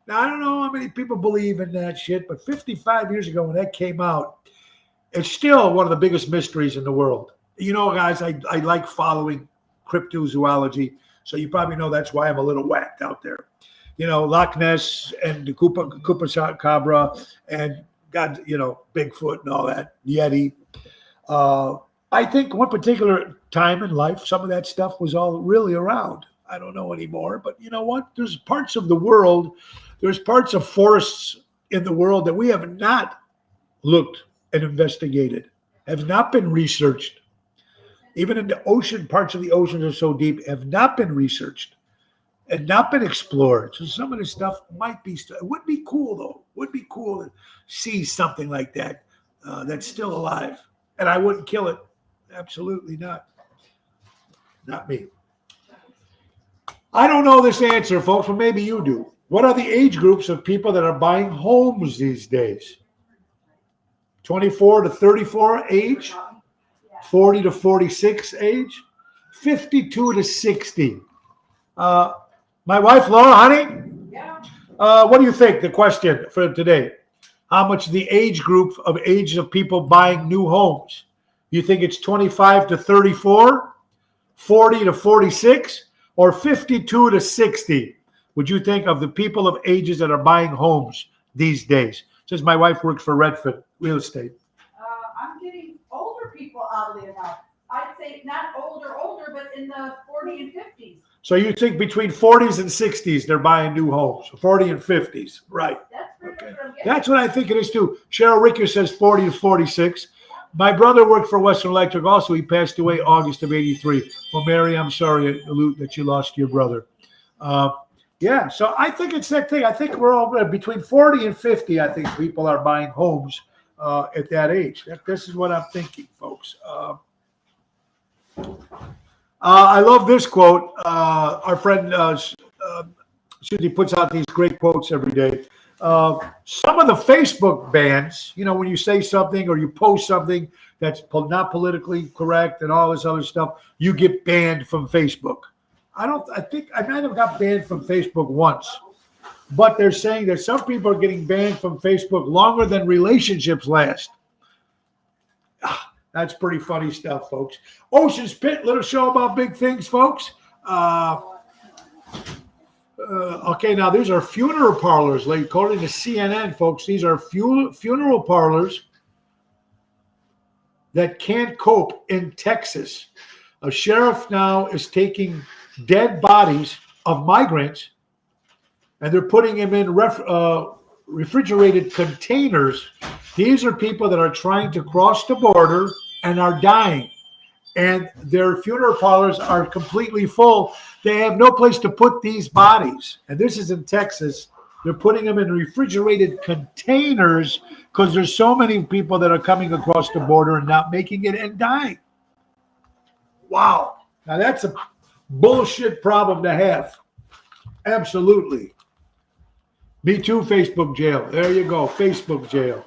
Now, I don't know how many people believe in that shit, but 55 years ago when that came out, it's still one of the biggest mysteries in the world. Guys, I like following cryptozoology, so you probably know that's why I'm a little whacked out there. Loch Ness and the Koopa Cabra and God, Bigfoot and all that, Yeti. I think one particular time in life, some of that stuff was all really around. I don't know anymore, but you know what? There's parts of the world, there's parts of forests in the world that we have not looked and investigated, have not been researched. Even in the ocean, parts of the oceans are so deep, have not been researched and not been explored. So some of this stuff might be, it would be cool though. Would be cool to see something like that that's still alive. And I wouldn't kill it. Absolutely not. Not me. I don't know this answer, folks, but maybe you do. What are the age groups of people that are buying homes these days? 24 to 34 age? 40 to 46 age? 52 to 60. My wife, Laura, honey? Yeah. What do you think, the question for today? How much the age group of ages of people buying new homes? You think it's 25 to 34, 40 to 46, or 52 to 60? Would you think of the people of ages that are buying homes these days? Since my wife works for Redfin Real Estate. I'm getting older people, oddly enough. I'd say not older, but in the 40 and 50s. So you think between 40s and 60s they're buying new homes, 40 and 50s, right? That's pretty Okay. much what I'm getting. That's what I think it is too. Cheryl Ricker says 40 to 46. My brother worked for Western Electric also. He passed away August of 83. Well, Mary, I'm sorry that you lost your brother. Yeah, so I think it's that thing. I think we're all between 40 and 50. I think people are buying homes at that age. This is what I'm thinking, folks. I love this quote. Our friend Susie puts out these great quotes every day. Some of the Facebook bans, when you say something or you post something that's not politically correct and all this other stuff, you get banned from Facebook. I think I might have got banned from Facebook once. but they're saying that some people are getting banned from Facebook longer than relationships last. That's pretty funny stuff, folks. Ocean's Pit, little show about big things, folks. Okay, now these are funeral parlors. Like, according to CNN, folks, these are funeral parlors that can't cope in Texas. A sheriff now is taking dead bodies of migrants and they're putting them in refrigerated containers. These are people that are trying to cross the border and are dying. And their funeral parlors are completely full. They have no place to put these bodies. And this is in Texas. They're putting them in refrigerated containers because there's so many people that are coming across the border and not making it and dying. Wow. Now that's a bullshit problem to have. Absolutely. Me too, Facebook jail. There you go, Facebook jail.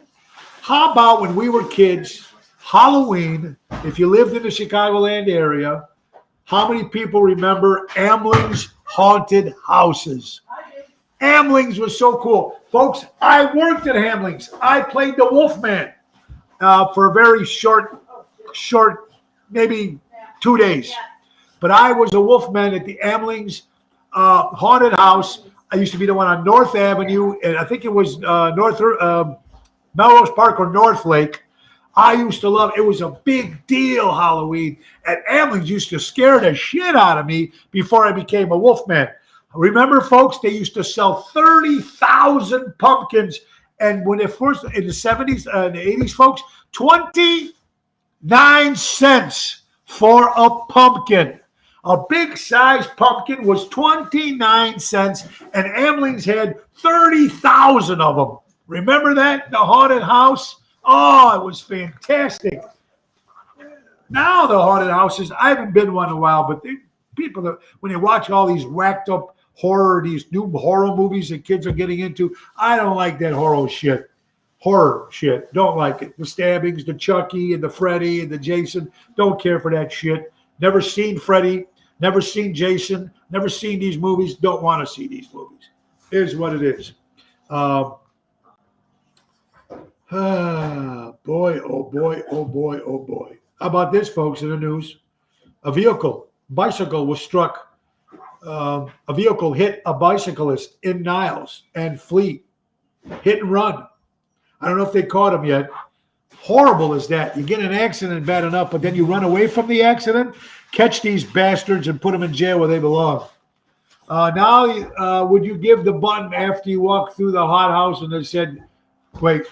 How about when we were kids, Halloween, if you lived in the Chicagoland area, how many people remember Amling's haunted houses? Amling's was so cool. Folks, I worked at Amling's. I played the Wolfman for a very short, maybe 2 days. But I was a Wolfman at the Amling's haunted house. I used to be the one on North Avenue, and I think it was Melrose Park or North Lake. I used to love it. It was a big deal, Halloween. And Amling's used to scare the shit out of me before I became a Wolfman. Remember, folks, they used to sell 30,000 pumpkins. And when it first, in the 70s and the 80s, folks, 29 cents for a pumpkin. A big size pumpkin was 29 cents, and Amling's had 30,000 of them. Remember that? The haunted house? Oh, it was fantastic. Now the haunted houses, I haven't been one in a while, but people, that when they watch all these whacked up these new horror movies that kids are getting into, I don't like that horror shit. Don't like it. The stabbings, the Chucky and the Freddy and the Jason, don't care for that shit. Never seen Freddy, never seen Jason, never seen these movies, don't want to see these movies. Here's what it is. Boy, oh boy, oh boy, oh boy. How about this, folks, in the news? A bicycle was struck. A vehicle hit a bicyclist in Niles and Fleet. Hit and run. I don't know if they caught him yet. Horrible is that. You get in an accident bad enough, but then you run away from the accident, catch these bastards and put them in jail where they belong. Now, would you give the button after you walk through the hot house? And they said, wait.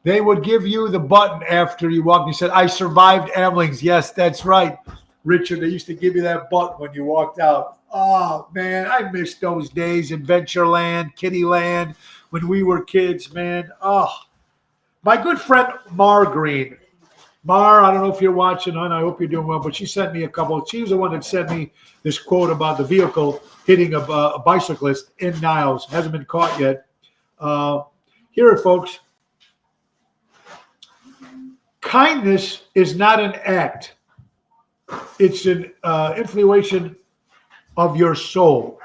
They would give you the button after you walked. You said, I survived Amling's. Yes, that's right, Richard. They used to give you that button when you walked out. Oh, man, I miss those days. Adventureland, Kittyland, when we were kids, man. Oh, my good friend Mar Green. Mar, I don't know if you're watching, hon. I hope you're doing well, but she sent me a couple. She was the one that sent me this quote about the vehicle hitting a bicyclist in Niles. Hasn't been caught yet. Here, folks. Kindness is not an act. It's an influation of your soul.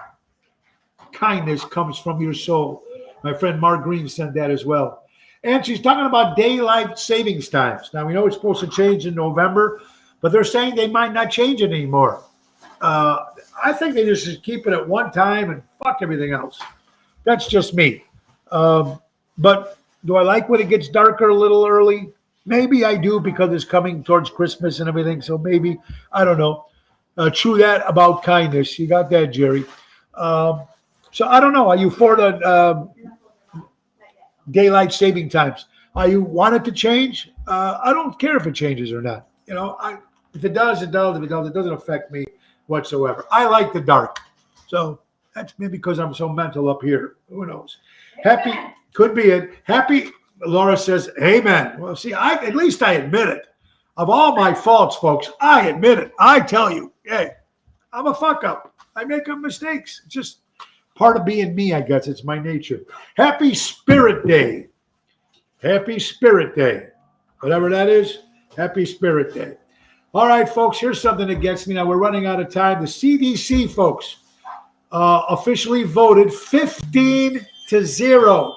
Kindness comes from your soul. My friend Mark Green sent that as well. And she's talking about daylight savings times. Now, we know it's supposed to change in November, but they're saying they might not change it anymore. I think they just should keep it at one time and fuck everything else. That's just me. But do I like when it gets darker a little early? Maybe I do because it's coming towards Christmas and everything. So maybe, I don't know. True that about kindness. You got that, Jerry. So I don't know. Are you for the daylight saving times? Are you want it to change? I don't care if it changes or not. You know, if it does, it does. If it doesn't, it doesn't affect me whatsoever. I like the dark. So that's maybe because I'm so mental up here. Who knows? Happy, could be it. Happy. Laura says, amen. Well, see, at least I admit it. Of all my faults, folks, I admit it. I tell you, hey, I'm a fuck up. I make mistakes. It's just part of being me, I guess. It's my nature. Happy Spirit Day. Happy Spirit Day. Whatever that is, Happy Spirit Day. All right, folks, here's something that gets me. Now, we're running out of time. The CDC, folks, officially voted 15 to 0.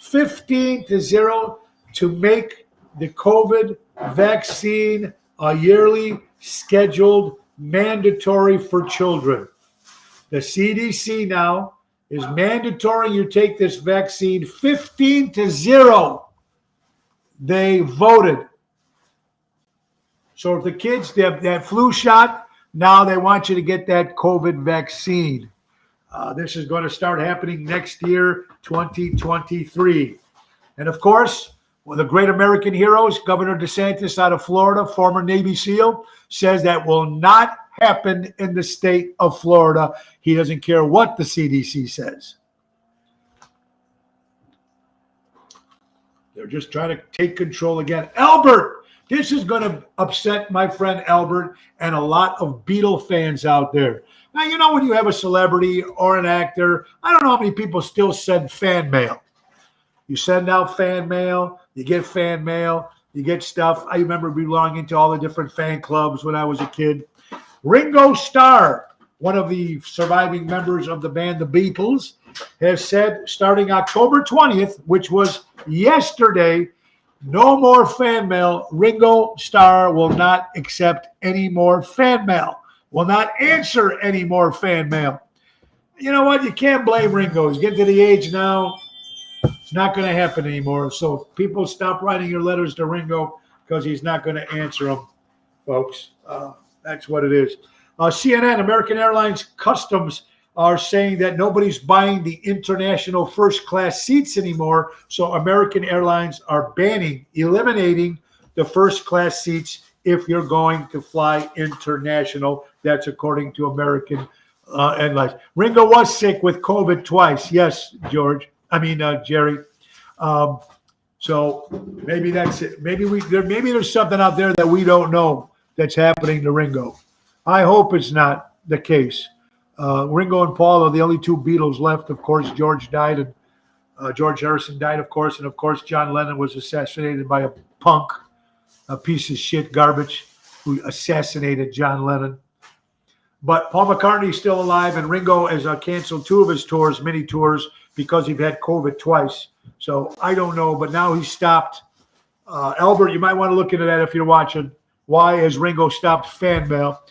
15 to 0 to make the COVID vaccine a yearly scheduled mandatory for children. The CDC now is mandatory you take this vaccine 15 to 0. They voted. So if the kids, that flu shot, now they want you to get that COVID vaccine. This is going to start happening next year, 2023. And of course, one of the great American heroes, Governor DeSantis out of Florida, former Navy SEAL, says that will not happen in the state of Florida. He doesn't care what the CDC says. They're just trying to take control again. Albert, this is going to upset my friend Albert and a lot of Beatle fans out there. Now, you know when you have a celebrity or an actor, I don't know how many people still send fan mail. You send out fan mail, you get fan mail, you get stuff. I remember belonging to all the different fan clubs when I was a kid. Ringo Starr, one of the surviving members of the band The Beatles, has said starting October 20th, which was yesterday, no more fan mail. Ringo Starr will not accept any more fan mail, will not answer any more fan mail. You know what? You can't blame Ringo. He's getting to the age now. It's not going to happen anymore. So people stop writing your letters to Ringo because he's not going to answer them, folks. That's what it is. CNN, American Airlines Customs are saying that nobody's buying the international first-class seats anymore. So American Airlines are eliminating the first-class seats if you're going to fly international. That's according to American Airlines. Ringo was sick with COVID twice. Yes, Jerry. So maybe that's it. Maybe there's something out there that we don't know that's happening to Ringo. I hope it's not the case. Ringo and Paul are the only two Beatles left. Of course, George died, and George Harrison died, of course, and of course, John Lennon was assassinated by a punk, a piece of shit garbage, who assassinated John Lennon. But Paul McCartney is still alive, and Ringo has canceled 2 of his tours, mini tours, because he's had COVID twice. So I don't know, but now he's stopped. Albert, you might want to look into that if you're watching. Why has Ringo stopped fan mail?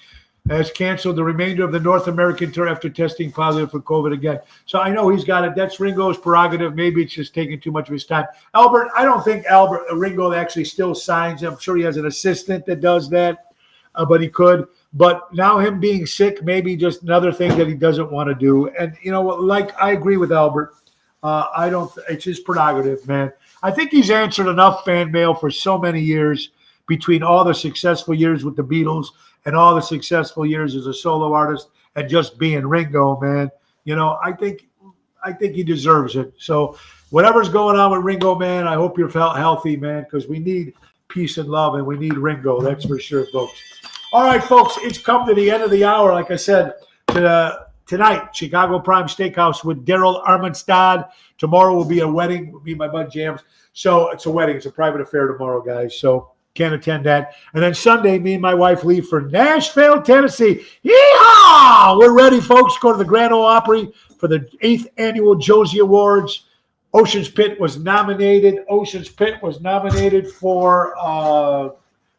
Has canceled the remainder of the North American tour after testing positive for COVID again. So I know he's got it. That's Ringo's prerogative. Maybe it's just taking too much of his time. Albert, I don't think Ringo actually still signs. I'm sure he has an assistant that does that, but he could. But now him being sick, maybe just another thing that he doesn't want to do. And you know what? Like I agree with Albert. It's his prerogative, man. I think he's answered enough fan mail for so many years between all the successful years with the Beatles and all the successful years as a solo artist and just being Ringo, man. You know, I think he deserves it. So whatever's going on with Ringo, man, I hope you're healthy, man, because we need peace and love, and we need Ringo. That's for sure, folks. All right, folks, it's come to the end of the hour. Like I said, tonight, Chicago Prime Steakhouse with Daryl Armanstad. Tomorrow will be a wedding with me and my bud Jams. So it's a wedding. It's a private affair tomorrow, guys. So can't attend that. And then Sunday, me and my wife leave for Nashville, Tennessee. Yeehaw! We're ready, folks. Go to the Grand Ole Opry for the 8th Annual Josie Awards. Ocean's Pit was nominated. Ocean's Pit was nominated for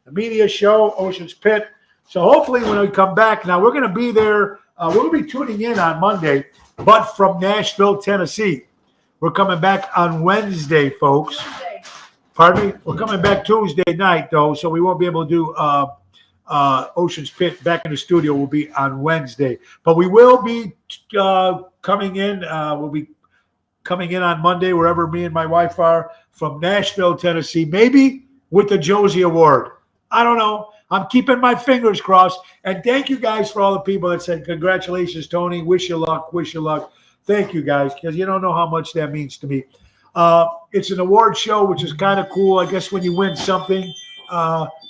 the media show, Ocean's Pit. So hopefully when we come back, now we're going to be there. We're going to be tuning in on Monday, but from Nashville, Tennessee. We're coming back on Wednesday, folks. Pardon me? We're coming back Tuesday night, though, so we won't be able to do Ocean's Pit back in the studio. Will be on Wednesday. But we will be coming in. We'll be coming in on Monday, wherever me and my wife are, from Nashville, Tennessee, maybe with the Josie Award. I don't know. I'm keeping my fingers crossed. And thank you guys for all the people that said, congratulations, Tony. Wish you luck. Wish you luck. Thank you, guys, because you don't know how much that means to me. It's an award show, which is kind of cool. I guess when you win something,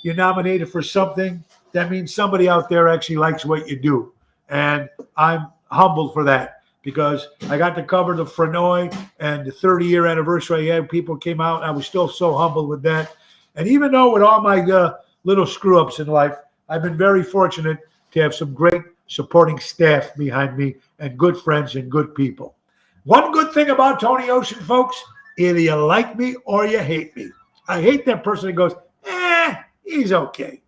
you're nominated for something. That means somebody out there actually likes what you do. And I'm humbled for that because I got to cover the Frenoy and the 30-year anniversary. I had people came out. I was still so humbled with that. And even though with all my little screw-ups in life, I've been very fortunate to have some great supporting staff behind me and good friends and good people. One good thing about Tony Ocean, folks, either you like me or you hate me. I hate that person that goes, he's okay.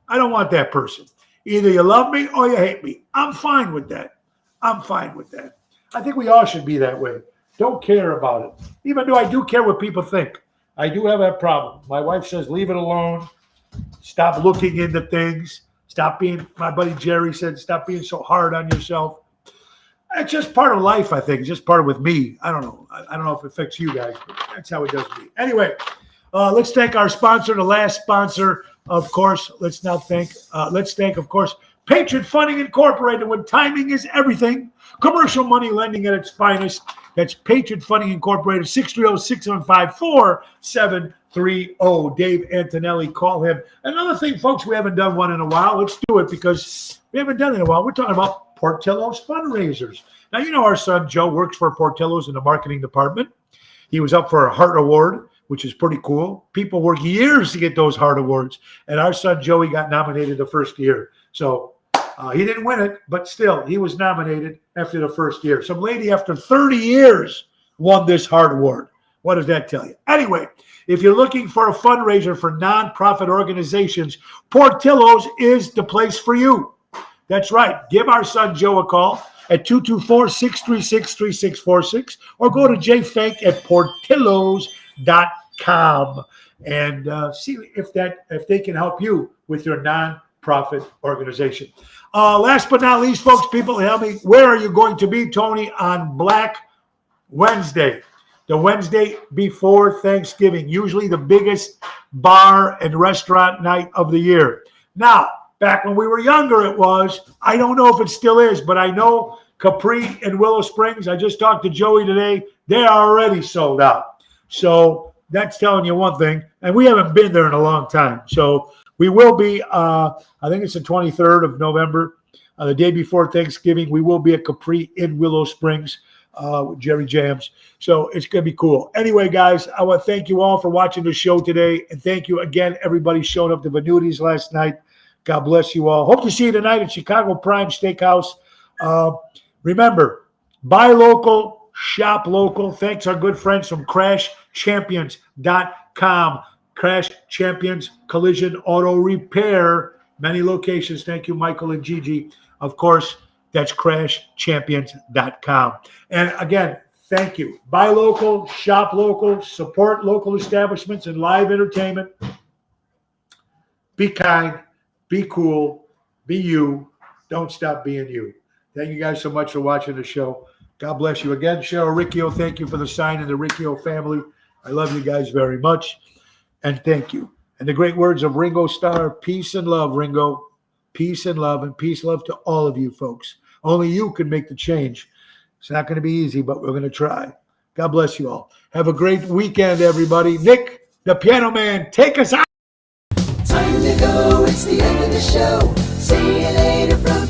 I don't want that person. Either you love me or you hate me. I'm fine with that. I'm fine with that. I think we all should be that way. Don't care about it. Even though I do care what people think. I do have that problem. My wife says, leave it alone. Stop looking into things. Stop being, my buddy Jerry said, stop being so hard on yourself. It's just part of life, I think. It's just part of with me. I don't know. I don't know if it affects you guys, but that's how it does me. Anyway, let's thank our sponsor, the last sponsor, of course. Let's thank, of course, Patriot Funding Incorporated, when timing is everything. Commercial money lending at its finest. That's Patriot Funding Incorporated, 630-675-4730. Dave Antonelli, call him. Another thing, folks, we haven't done one in a while. Let's do it because we haven't done it in a while. We're talking about Portillo's fundraisers. Now, you know our son Joe works for Portillo's in the marketing department. He was up for a Heart Award, which is pretty cool. People work years to get those Heart Awards. And our son Joey got nominated the first year. So he didn't win it, but still, he was nominated after the first year. Some lady after 30 years won this Heart Award. What does that tell you? Anyway, if you're looking for a fundraiser for nonprofit organizations, Portillo's is the place for you. That's right. Give our son Joe a call at 224-636-3646 or go to jfake@portillos.com and see if they can help you with your nonprofit organization. Last but not least, folks, people tell me, where are you going to be, Tony, on Black Wednesday? The Wednesday before Thanksgiving, usually the biggest bar and restaurant night of the year. Now, back when we were younger, it was. I don't know if it still is, but I know Capri and Willow Springs, I just talked to Joey today, they are already sold out. So that's telling you one thing. And we haven't been there in a long time. So we will be, I think it's the 23rd of November, the day before Thanksgiving. We will be at Capri in Willow Springs with Jerry Jams. So it's going to be cool. Anyway, guys, I want to thank you all for watching the show today. And thank you again, everybody showed up to Venutis last night. God bless you all. Hope to see you tonight at Chicago Prime Steakhouse. Remember, buy local, shop local. Thanks our good friends from CrashChampions.com. Crash Champions Collision Auto Repair. Many locations. Thank you, Michael and Gigi. Of course, that's CrashChampions.com. And again, thank you. Buy local, shop local, support local establishments and live entertainment. Be kind, be cool, be you. Don't stop being you. Thank you guys so much for watching the show. God bless you. Again, Cheryl Riccio, thank you for the sign in the Riccio family. I love you guys very much. And thank you. And the great words of Ringo Starr, peace and love, Ringo. Peace and love, and peace, love to all of you folks. Only you can make the change. It's not going to be easy, but we're going to try. God bless you all. Have a great weekend, everybody. Nick, the piano man, take us out. Time to go, it's the end of the show. See you later from